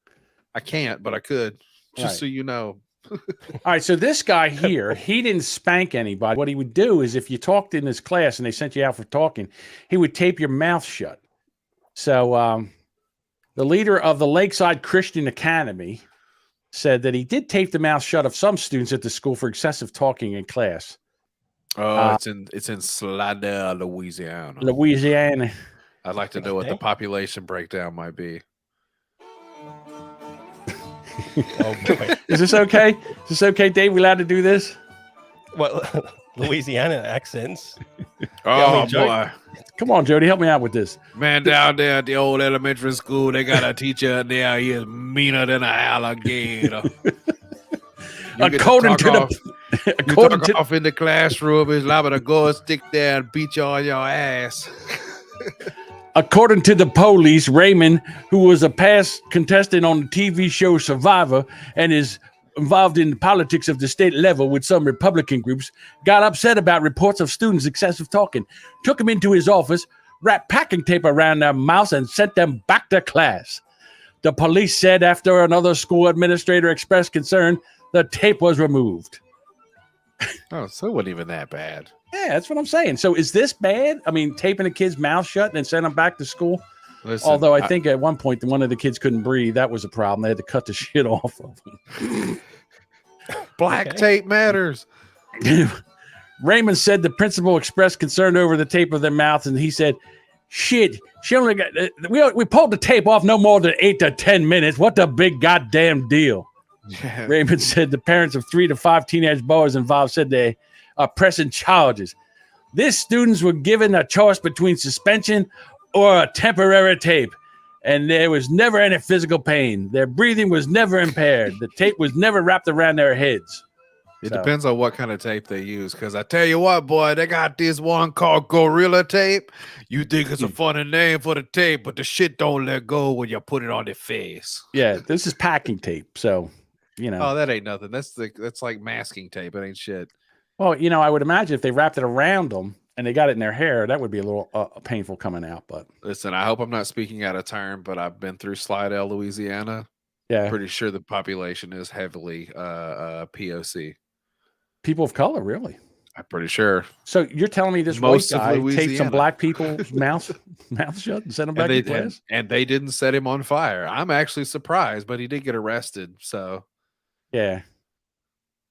I can't, but I could. Just Right. so you know. All right, so this guy here, he didn't spank anybody. What he would do is if you talked in his class and they sent you out for talking, he would tape your mouth shut. So the leader of the Lakeside Christian Academy, said that he did tape the mouth shut of some students at the school for excessive talking in class. Oh, it's in Slidell, Louisiana. Louisiana. I'd like to know what the population breakdown might be. Oh boy. Is this okay? Is this okay, Dave? We allowed to do this? Well, Louisiana accents. Oh, Joe- boy. Come on, Jody, help me out with this. Man, down there at the old elementary school, they got a teacher in there. He is meaner than an alligator. According to according to off in the classroom, he's liable to go and stick there and beat you on your ass. According to the police, Raymond, who was a past contestant on the TV show Survivor and is involved in the politics of the state level with some Republican groups, got upset about reports of students' excessive talking, took him into his office, wrapped packing tape around their mouths, and sent them back to class. The police said after another school administrator expressed concern, the tape was removed. Oh, so it wasn't even that bad. Yeah, that's what I'm saying. So is this bad? I mean, taping a kid's mouth shut and then sending them back to school? Listen, Although I think at one point one of the kids couldn't breathe. That was a problem. They had to cut the shit off of him. black tape matters. Raymond said the principal expressed concern over the tape of their mouths, and he said, shit, she only got we pulled the tape off no more than 8 to 10 minutes. What the big goddamn deal? Yeah. Raymond said the parents of 3 to 5 teenage boys involved said they are pressing charges. These students were given a choice between suspension or a temporary tape, and there was never any physical pain. Their breathing was never impaired. The tape was never wrapped around their heads. It depends on what kind of tape they use. Because I tell you what, boy, they got this one called Gorilla Tape. You think it's a funny name for the tape, but the shit don't let go when you put it on their face. Yeah, this is packing tape, so you know. Oh, that ain't nothing. That's like masking tape. It ain't shit. Well, you know, I would imagine if they wrapped it around them and they got it in their hair, that would be a little painful coming out. But Listen, I hope I'm not speaking out of turn, but I've been through Slidell, Louisiana. yeah, Pretty sure the population is heavily POC. people of color, really. I'm pretty sure. So you're telling me this Most white of guy taped some Louisiana. black people's mouth shut and sent them back to class? And they didn't set him on fire. I'm actually surprised, but he did get arrested. So Yeah.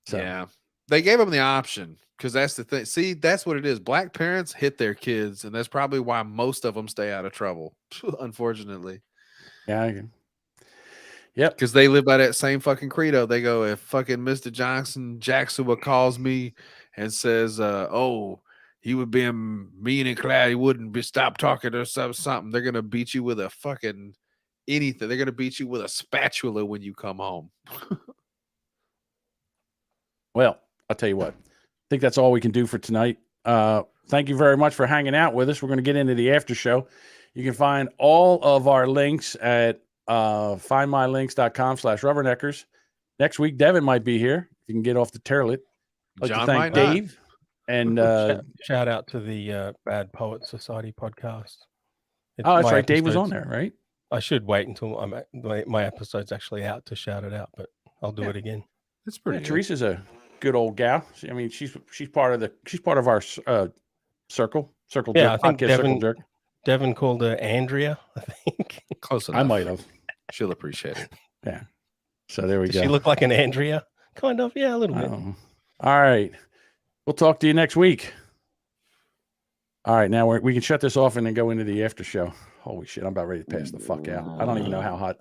So yeah, they gave him the option because that's the thing. See, that's what it is. Black parents hit their kids, and that's probably why most of them stay out of trouble. Unfortunately, yeah. Yep. because they live by that same fucking credo. They go, if fucking Mr. Jackson calls me and says, "Oh, he would be mean and class, he wouldn't be stop talking or something," they're gonna beat you with a fucking anything. They're gonna beat you with a spatula when you come home. Well, I'll tell you what. I think that's all we can do for tonight. Thank you very much for hanging out with us. We're going to get into the after show. You can find all of our links at findmylinks.com/rubberneckers. Next week, Devin might be here. If you can get off the toilet. I'd like John to thank might not. Dave and Shout out to the Bad Poet Society podcast. oh, that's My right. Dave was on episodes- there, right? I should wait until my episode's actually out to shout it out, but I'll do it again. It's Yeah, pretty. Good. Teresa's a good old gal. I mean, she's part of our circle. Yeah, I Jerk, think podcast Circle Devin- Jerk. Devin called her Andrea, I think. Close enough. I might have. She'll appreciate it. Yeah. So there we Does go. she look like an Andrea? Kind of, yeah, a little bit. All right. We'll talk to you next week. All right. Now we can shut this off and then go into the after show. Holy shit. I'm about ready to pass the fuck out. I don't even know how hot.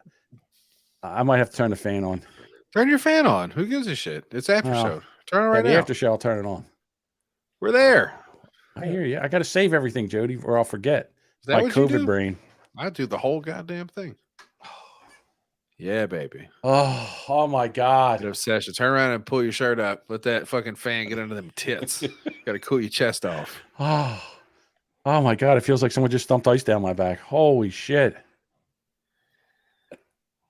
I might have to turn the fan on. Turn your fan on. Who gives a shit? It's after Well, show. Turn it Yeah, right the now. after show, I'll turn it on. We're there. I hear you. I got to save everything, Jody, or I'll forget. Is that My what you COVID do? brain. I do the whole goddamn thing. Yeah, baby. Oh my God. Good obsession. Turn around and pull your shirt up. Let that fucking fan get under them tits. Got to cool your chest off. Oh my God. It feels like someone just stumped ice down my back. Holy shit.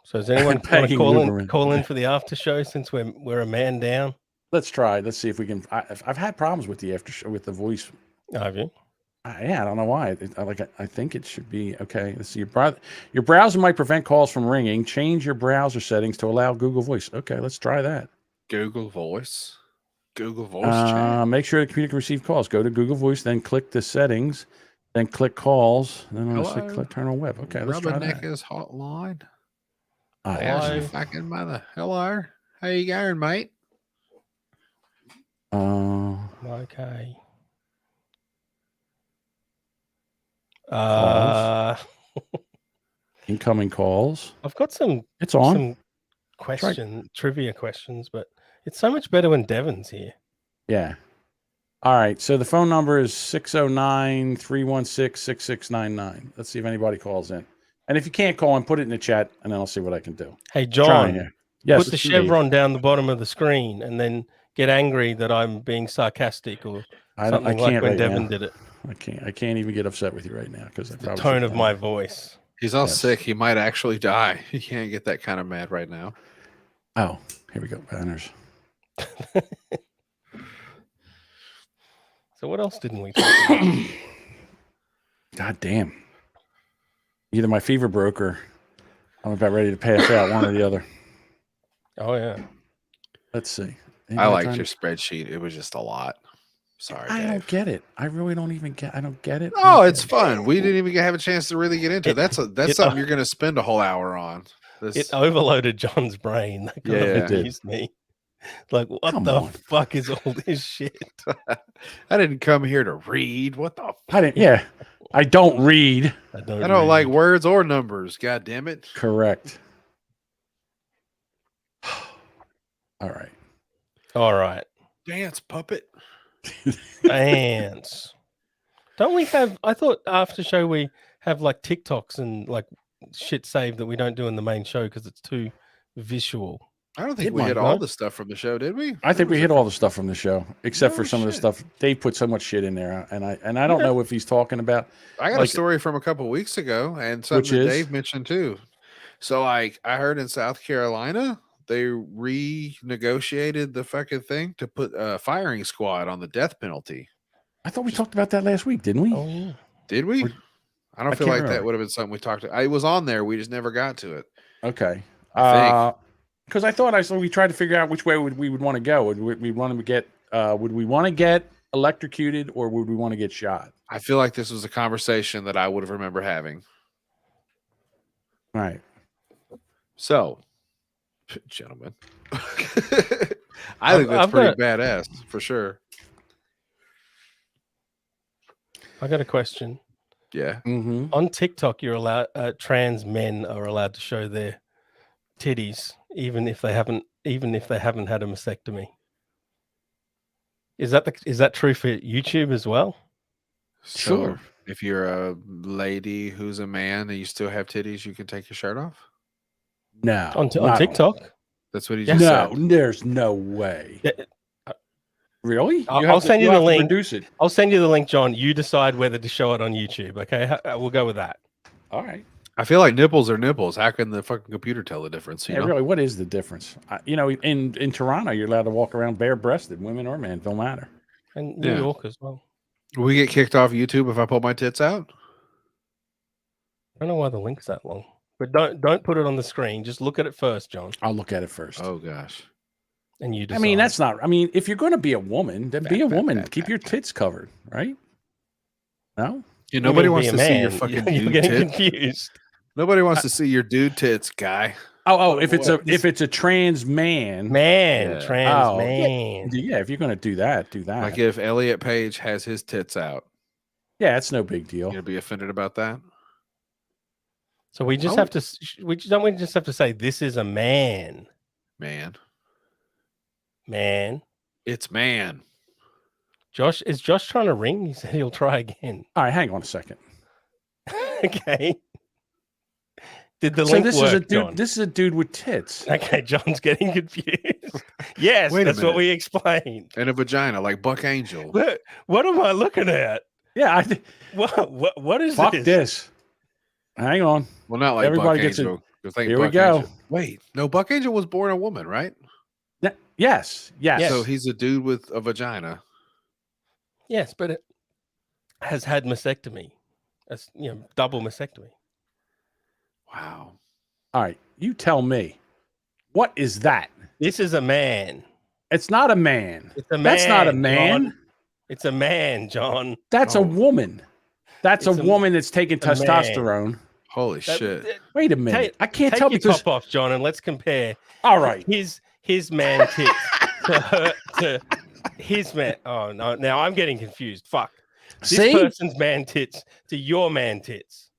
So does anyone want to Pegging Rubberneck. call in for the after show since we're a man down? Let's try. Let's see if we can. I've had problems with the after show with the voice. Have you? Yeah, I don't know why. I think it should be okay. Let's see. Your browser might prevent calls from ringing. Change your browser settings to allow Google Voice. Okay, let's try that. Google Voice. Google Voice chat. Make sure the computer can receive calls. Go to Google Voice, then click the settings, then click calls, then let's say Hello? click turn on web. Okay, let's try that. Rubberneckers hotline. I How's Hello. your fucking mother? Hello. How you going, mate? Okay. Calls. Incoming calls. I've got some It's on. some trivia questions, but it's so much better when Devin's here. Yeah. All right. So the phone number is 609-316-6699. Let's see if anybody calls in. And if you can't call in, put it in the chat, and then I'll see what I can do. Hey, Trying John, here. Yes. put the chevron down the bottom of the screen and then get angry that I'm being sarcastic or something like when Devin did it. I can't even get upset with you right now because The tone of my voice. He's all sick. He might actually die. He can't get that kind of mad right now. Oh, here we go. Banners. So what else didn't we talk about? God damn. Either my fever broke or I'm about ready to pass out, one or the other. Oh, yeah. Let's see. I liked your spreadsheet. It was just a lot. Sorry, I Dave. don't get it. I really don't even get. I don't get it. Oh, it's fun. We didn't even have a chance to really get into it. That's something you're going to spend a whole hour on. It overloaded John's brain. That confused me. Like, what the fuck is all this shit? I didn't come here to read. What the? I didn't. Yeah, I don't read. I don't like words or numbers. God damn it. Correct. All right. All right. Dance puppet. Dance. Don't we have? I thought after show we have like TikToks and like shit saved that we don't do in the main show because it's too visual. I don't think we hit all the stuff from the show, did we? I think we hit all the stuff from the show, except for some of the stuff. Dave put so much shit in there, and I don't know if he's talking about. I got a story from a couple of weeks ago, and something that Dave mentioned too. So, I heard in South Carolina they renegotiated the fucking thing to put a firing squad on the death penalty. I thought we talked about that last week, didn't we? Oh, yeah. Did we? I don't I feel can't like that remember. would have been something we talked to. It was on there. We just never got to it. Okay. I think. Because I thought we tried to figure out which way we would want to go. Would we want to get electrocuted or would we want to get shot? I feel like this was a conversation that I would have remember having. All right. So, gentlemen, I think that's pretty badass for sure. I got a question. Yeah. Mm-hmm. On TikTok, you're allowed trans men are allowed to show their titties even if they haven't had a mastectomy. Is that true for YouTube as well? Sure. If you're a lady who's a man and you still have titties, you can take your shirt off. No. On TikTok? That's what he just said. said. No, there's no way. Really? I'll send you the link. Produce it. I'll send you the link, John. You decide whether to show it on YouTube. Okay, we'll go with that. All right. I feel like nipples are nipples. How can the fucking computer tell the difference? You know? Really, what is the difference? In Toronto, you're allowed to walk around bare-breasted, women or men, don't matter. And New York as well. Will we get kicked off YouTube if I pull my tits out? I don't know why the link's that long, but don't put it on the screen. Just look at it first, John. I'll look at it first. Oh gosh. And you decide. I mean, that's not. I mean, if you're going to be a woman, then be a woman. Keep your tits covered, right? No. Nobody wants to see your fucking You're dude getting tits. confused. Nobody wants to see your dude tits, guy. Oh, if it's a trans man, trans man. man. If you're going to do that, do that. Like if Elliot Page has his tits out. Yeah, it's no big deal. You gonna be offended about that? So we just have to. We just have to say this is a man. Man. It's man. Josh trying to ring? He said he'll try again. All right, hang on a second. Okay. Did the link work, John? This is a dude with tits. Okay, John's getting confused. Yes, that's what we explained. And a vagina, like Buck Angel. What am I looking at? Yeah, what is fuck this? this? Hang on. Well, not like Everybody Buck gets Angel. Here we go. Angel. Wait, no, Buck Angel was born a woman, right? Yes. So he's a dude with a vagina. Yes, but it has had mastectomy. That's double mastectomy. Wow. All right, you tell me. What is that? This is a man. It's not a man. It's a man. That's not a man. John. It's a man, John. That's a woman. That's a woman that's taking testosterone. Holy shit! Wait a minute. I can't tell your because top off, John, and let's compare. All right. His man tits to his man. Oh no! Now I'm getting confused. Fuck. This See? person's man tits to your man tits.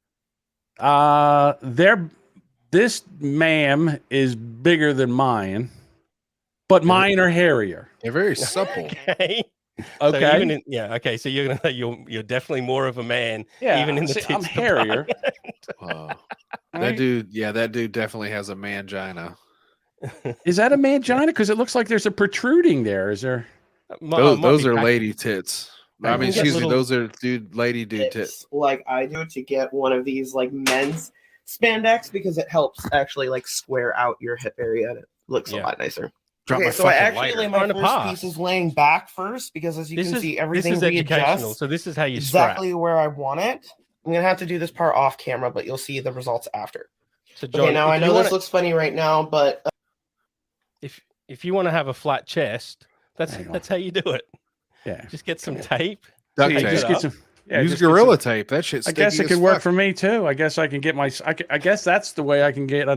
This ma'am is bigger than mine, but mine are hairier. They're very supple. Okay. Okay. So even okay. So you're gonna you're definitely more of a man. Yeah, Even in the see, tits. I'm hairier. Wow. That dude definitely has a mangina. Is that a mangina? Because it looks like there's a protruding there. Is there? Those are lady tits. I mean, excuse me, little- those are lady dude tits. Like I do to get one of these like men's spandex because it helps actually like square out your hip area and it looks a lot nicer. Drop my Okay, so I fucking actually lighter. lay my Trying to first pass. pieces laying back first because as you can see, everything this is educational. readjusts So this is how you strap. exactly where I want it. I'm gonna have to do this part off camera, but you'll see the results after. So John, Okay, now if I know you this wanna- looks funny right now, but if you want to have a flat chest, that's how you do it. Yeah. Just get some tape. Duct tape tape. it Just get up. some. Yeah, Use just get Gorilla some- tape. That shit's I guess sticky it as could work fuck. for me too. I guess I can get my. I guess that's the way I can get.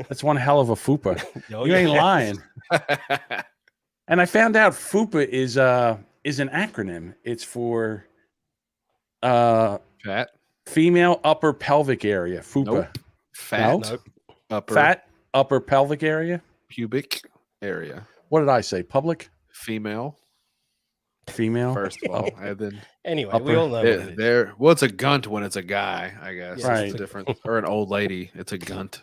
That's one hell of a fupa. Oh, You ain't yeah. lying. And I found out FUPA is an acronym. It's for Fat. female upper pelvic area. FUPA. Nope. Fat. No? Upper Fat upper pelvic area. pubic area. What did I say? Public. Female. Female. First of all, and then Anyway, we all know what it is. well, it's a gunt when it's a guy, I guess. Right. It's different. Or an old lady. It's a gunt.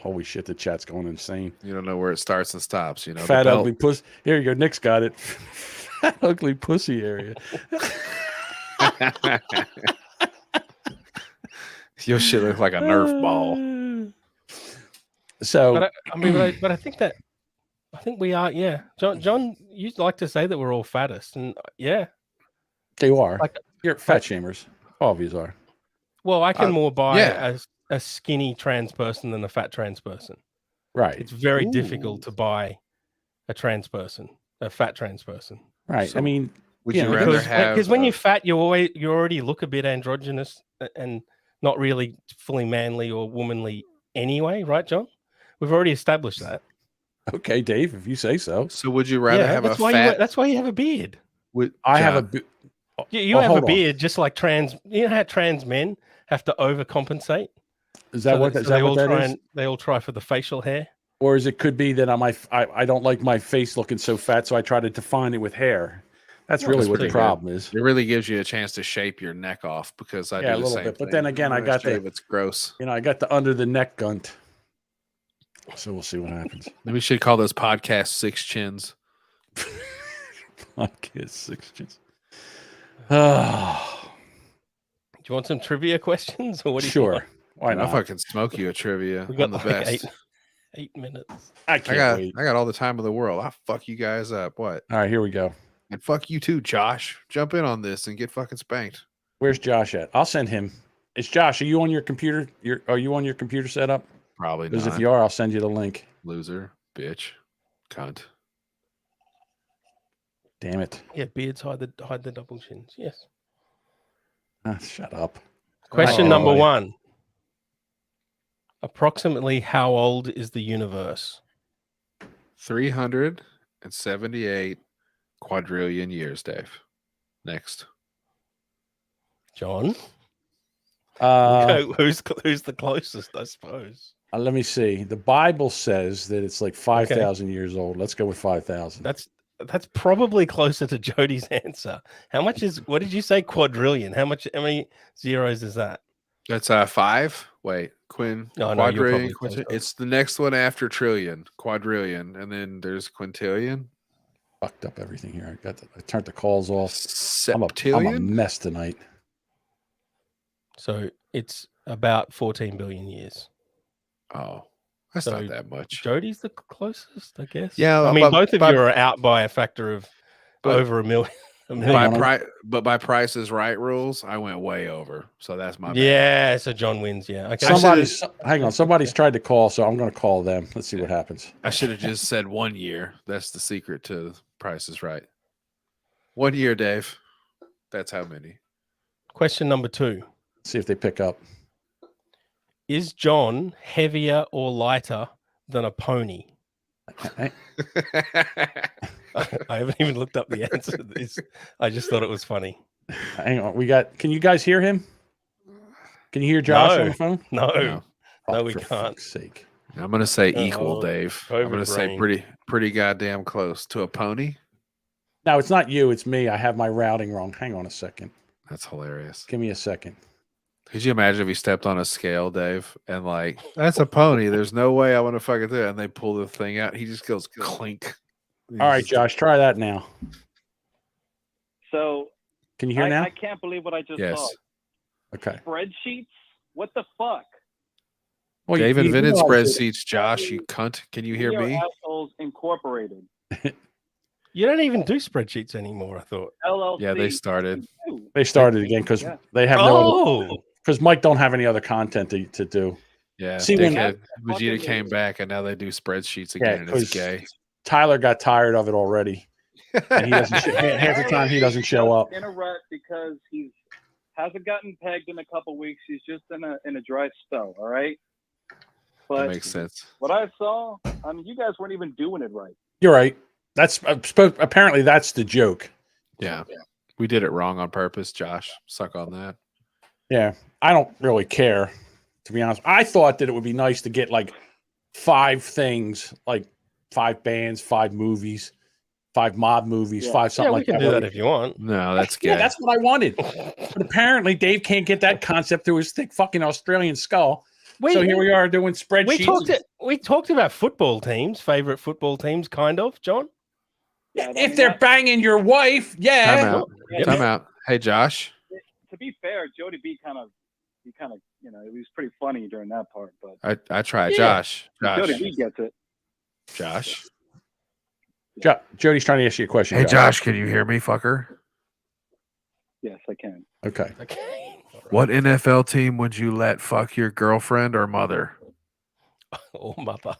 Holy shit! The chat's going insane. You don't know where it starts and stops. You know. the Fat belt. ugly pussy. Here you go. Nick's got it. Fat ugly pussy area. Your shit looks like a Nerf ball. So But I think we are. Yeah, John, you'd like to say that we're all fattest, and yeah, you are. Like- You're fat shamers. All of you are. well, I can more buy yeah. a skinny trans person than a fat trans person. Right. It's very difficult to buy a trans person, a fat trans person. Right. So- I mean, Would Yeah, you rather have? Because when you're fat, you already look a bit androgynous and not really fully manly or womanly anyway, right, John? We've already established that. okay, Dave, if you say so. So would you rather have a that's why fat? that's why you have a beard. I have a. John, You Oh, have a hold on. beard just like trans. You know how trans men have to overcompensate. Is that what? Is that what that is? They all try for the facial hair. Or is it could be that I don't like my face looking so fat, so I try to define it with hair. That's Yeah, really that's what the pretty problem is. It really gives you a chance to shape your neck off because I Yeah, a do the little same bit. But thing. then again, I When got the- shave, it's gross. I got the under the neck gunt. So we'll see what happens. We should call this podcast Six Chins. I guess 6 inches. Oh, Do you want some trivia questions or what? Do you sure. want? Why I'll not? fucking smoke you a trivia. We got I'm the like best. 8 minutes. I I can't got wait. I got all the time of the world. I'll fuck you guys up. What? All right, here we go. And fuck you too, Josh. Jump in on this and get fucking spanked. Where's Josh at? I'll send him. It's Josh. Are you on your computer? Are you on your computer setup? Probably Because not. if you are, I'll send you the link. Loser, bitch, cunt. Damn it. Yeah, beards hide the double chins. Yes. Ah, shut up. Question Oh, number boy. 1. Approximately how old is the universe? 378 quadrillion years, Dave. Next. John? Uh, Who's the closest, I suppose? let me see. The Bible says that it's like 5,000 years old. Let's go with 5,000. That's probably closer to Jody's answer. What did you say? Quadrillion. How many zeros is that? That's 5. Wait, No, you're quadrillion. probably closer. It's the next one after trillion, quadrillion, and then there's quintillion. Fucked up everything here. I turned the calls off. I'm a Septillion. mess tonight. So it's about 14 billion years. Oh, that's So not that much. Jody's the closest, I guess. Yeah, I mean, but- both of but- you are out by a factor of but- over a million. By Price is Right rules, I went way over. So that's my bad. Yeah, so John wins. Yeah. Okay. Hang on. Somebody's tried to call, so I'm going to call them. Let's see what happens. I should have just said 1 year. That's the secret to Price is Right. 1 year, Dave. That's how many. Question number 2. See if they pick up. Is John heavier or lighter than a pony? I haven't even looked up the answer to this. I just thought it was funny. Hang on. Can you guys hear him? Can you hear Josh on the phone? No, we for can't. Fuck's sake. I'm gonna say equal, Dave. I'm COVID gonna say brain. pretty goddamn close to a pony. No, it's not you. It's me. I have my routing wrong. Hang on a second. That's hilarious. Give me a second. Could you imagine if he stepped on a scale, Dave, and like, that's a pony. There's no way I want to fucking do it. And they pull the thing out. He just goes clink. All right, Josh, try that now. So can you hear now? I can't believe what I just saw. Okay. Spreadsheets? What the fuck? Well, Dave invented realize spreadsheets, Josh. You cunt. Can you hear me? Assholes Incorporated. You don't even do spreadsheets anymore, I thought. LLC. Yeah, they started. They started again because they have because Mike don't have any other content to do. Yeah, see when when Vegeta came back and now they do spreadsheets again, and it's gay. Tyler got tired of it already, and he doesn't. Half the time he doesn't show up. In a rut because he hasn't gotten pegged in a couple weeks. He's just in a dry spell. All right. But that makes sense. What I saw, I mean, you guys weren't even doing it right. You're right. That's apparently that's the joke. Yeah, we did it wrong on purpose. Josh, suck on that. Yeah, I don't really care, to be honest. I thought that it would be nice to get like 5 things, like 5 bands, 5 movies, 5 mob movies, 5 something like that. We can do that if you want. No, that's gay. Yeah, that's what I wanted. But apparently Dave can't get that concept through his thick fucking Australian skull. So here we are doing spreadsheets. We talked about football teams, favorite football teams, kind of, John. Yeah, if they're banging your wife, yeah. Time out. Hey, Josh. To be fair, Jody B kind of, you know, it was pretty funny during that part. But I tried. Yeah. Josh. Jody B gets it. Josh. Jody's trying to ask you a question. Hey, Josh, can you hear me, fucker? Yes, I can. Okay. What NFL team would you let fuck your girlfriend or mother? Or mother.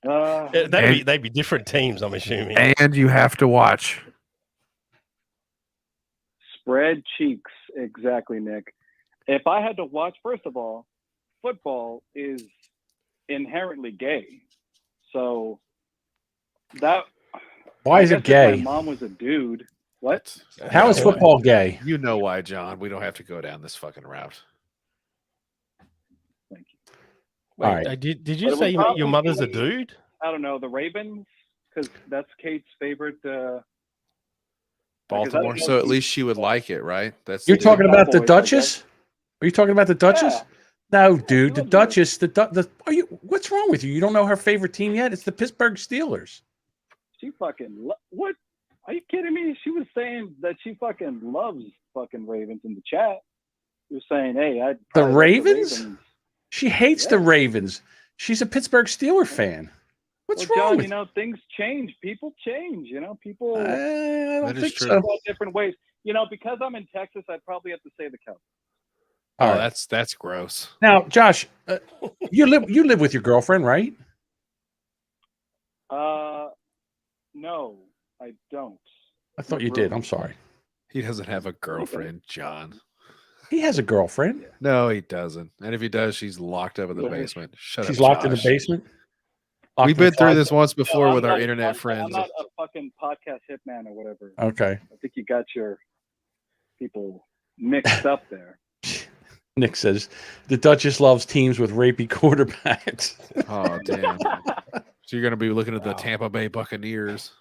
They'd be different teams, I'm assuming. And you have to watch. Spread cheeks, exactly, Nick. If I had to watch, first of all, football is inherently gay. So that. Why is it gay? My mom was a dude. What? How is football gay? You know why, John. We don't have to go down this fucking route. Thank you. Wait, all right. Did you say your mother's a dude? I don't know. The Ravens, because that's Kate's favorite. Baltimore. So at least she would like it, right? That's You're talking about the Duchess? Are you talking about the Duchess? Yeah. No, dude. The Duchess. Are you? What's wrong with you? You don't know her favorite team yet? It's the Pittsburgh Steelers. She fucking what? Are you kidding me? She was saying that she fucking loves fucking Ravens in the chat. She was saying, "Hey, the Ravens? She hates the Ravens. She's a Pittsburgh Steeler fan. What's wrong John, with you know, things change. People change. You know, people I don't think so. Different ways. You know, because I'm in Texas, I'd probably have to say the Cowboys. Oh, right. That's gross. Now, Josh, you live with your girlfriend, right? No, I don't. I thought you did. I'm sorry. He doesn't have a girlfriend, John. He has a girlfriend. No, he doesn't. And if he does, she's locked up in the basement. Shut up. She's locked in the basement. We've been through this once before with our internet friends. I'm not a fucking podcast hitman or whatever. Okay. I think you got your people mixed up there. Nick says the Duchess loves teams with rapey quarterbacks. Oh, damn. So you're going to be looking at the Tampa Bay Buccaneers.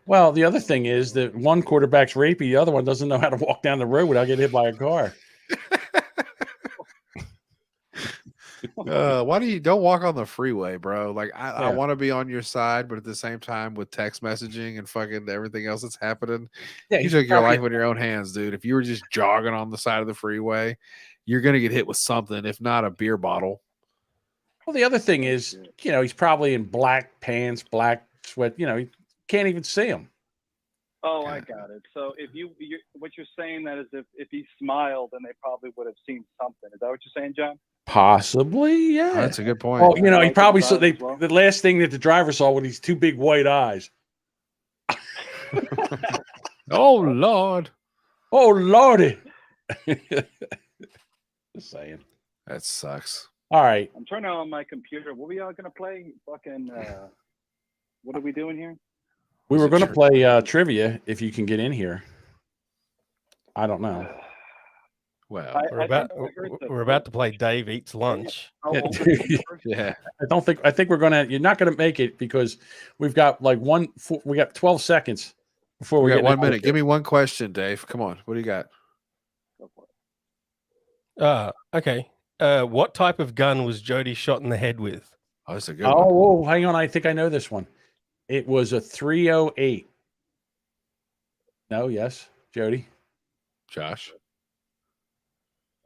Well, the other thing is that one quarterback's rapey, the other one doesn't know how to walk down the road without getting hit by a car. Why don't walk on the freeway, bro? Like I want to be on your side, but at the same time with text messaging and fucking everything else that's happening, you took your life in your own hands, dude. If you were just jogging on the side of the freeway, you're gonna get hit with something, if not a beer bottle. Well, the other thing is, you know, he's probably in black pants, black sweat. You know, you can't even see him. Oh, I got it. So if what you're saying that is if he smiled, then they probably would have seen something. Is that what you're saying, John? Possibly, yeah. Oh, that's a good point. Well, you know, he probably saw the last thing that the driver saw with these 2 big white eyes. Oh Lord. Oh Lordy. Just saying. That sucks. All right. I'm turning on my computer. What are we all gonna play? Fucking. What are we doing here? We were going to play trivia if you can get in here. I don't know. Well, we're about to play Dave Eats Lunch. Yeah. I think we're gonna. You're not gonna make it because we've got like we got 12 seconds before we got get 1 minute. Give me one question, Dave. Come on. What do you got? Okay. What type of gun was Jody shot in the head with? Oh, that's a good one. Oh, hang on. I think I know this one. It was a 308. No, yes, Jody. Josh.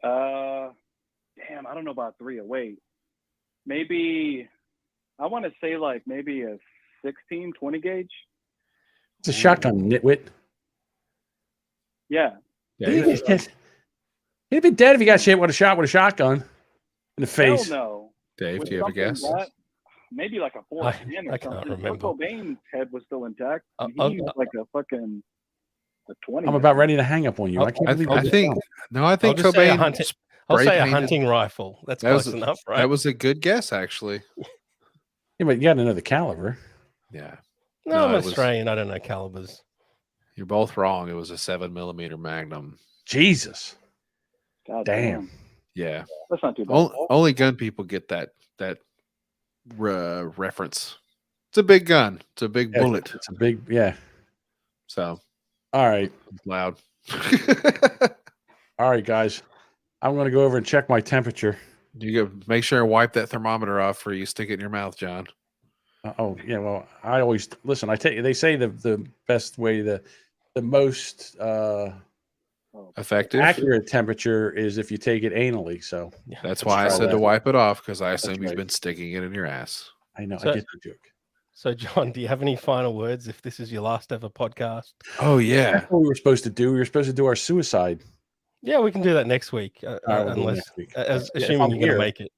Damn, I don't know about 308. Maybe I want to say like maybe a 16, 20 gauge. It's a shotgun, nitwit. Yeah. He'd have been dead if he got shot with a shotgun in the face. Hell no. Dave, With do you have a guess? Maybe like a 410 or I can't something. remember. Kurt Cobain's head was still intact. He was like a fucking 20. I'm about ready to hang up on you. I can't believe I think Cobain. I'll say a hunting rifle. That's close enough, right? That was a good guess, actually. Yeah, but you got to know the caliber. Yeah. No, I'm Australian. I don't know calibers. You're both wrong. It was a 7mm Magnum. Jesus. God damn. Yeah. That's not too bad. Only gun people get that reference. It's a big gun. It's a big bullet. It's a big, yeah. So. All right. It's loud. All right, guys. I'm going to go over and check my temperature. You go make sure and wipe that thermometer off before you stick it in your mouth, John. Oh, yeah. Well, I always listen. I tell you, they say the best way, the most effective, accurate temperature is if you take it anally. So that's why I said to wipe it off, because I assume you've been sticking it in your ass. I know. So, I get the joke. So, John, do you have any final words if this is your last ever podcast? Oh, yeah. That's what we were supposed to do. We were supposed to do our suicide. Yeah, we can do that next week, we'll next week. Assuming you're going to make it.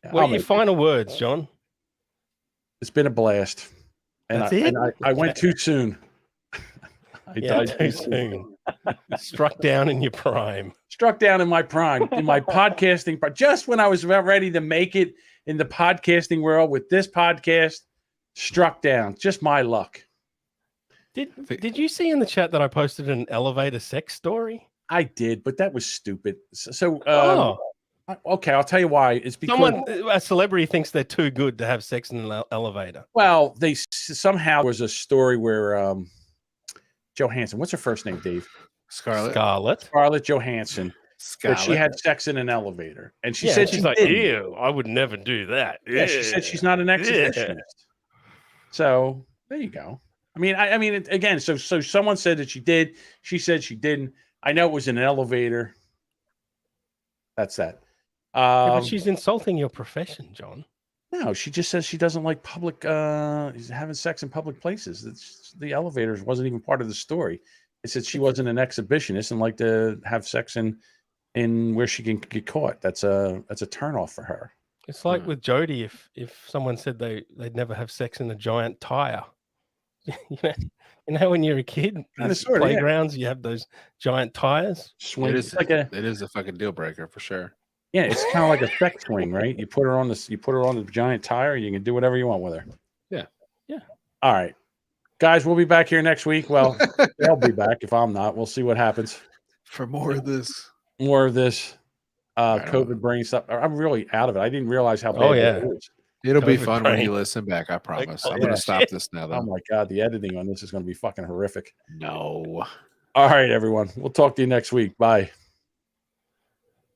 Yeah, what are your final words, John? It's been a blast. And I went too soon. I died too soon. Struck down in your prime. Struck down in my prime, in my podcasting. Just when I was about ready to make it in the podcasting world with this podcast, struck down. Just my luck. Did you see in the chat that I posted an elevator sex story? I did, but that was stupid. Okay, I'll tell you why. It's because a celebrity thinks they're too good to have sex in an elevator. Well, they somehow was a story where Johansson, what's her first name, Dave? Scarlett Johansson. That she had sex in an elevator, and she said she's like, "Ew, I would never do that." Yeah, she said she's not an exhibitionist. So there you go. I mean, again. So someone said that she did. She said she didn't. I know it was in an elevator. That's that. But she's insulting your profession, John. No, she just says she doesn't like public having sex in public places. The elevators wasn't even part of the story. It said she wasn't an exhibitionist and liked to have sex in where she can get caught. That's a turnoff for her. It's like with Jody, if someone said they'd never have sex in a giant tire. You know when you're a kid, playgrounds, you have those giant tires. Swing. It is a fucking deal breaker for sure. Yeah, it's kind of like a sex swing, right? You put her on the giant tire. You can do whatever you want with her. Yeah. All right, guys, we'll be back here next week. Well, they'll be back if I'm not. We'll see what happens for more of this. COVID brain stuff. I'm really out of it. I didn't realize how bad it was. It'll be fun when you listen back. I promise. I'm going to stop this now, though. Oh my God, the editing on this is going to be fucking horrific. No. All right, everyone. We'll talk to you next week. Bye.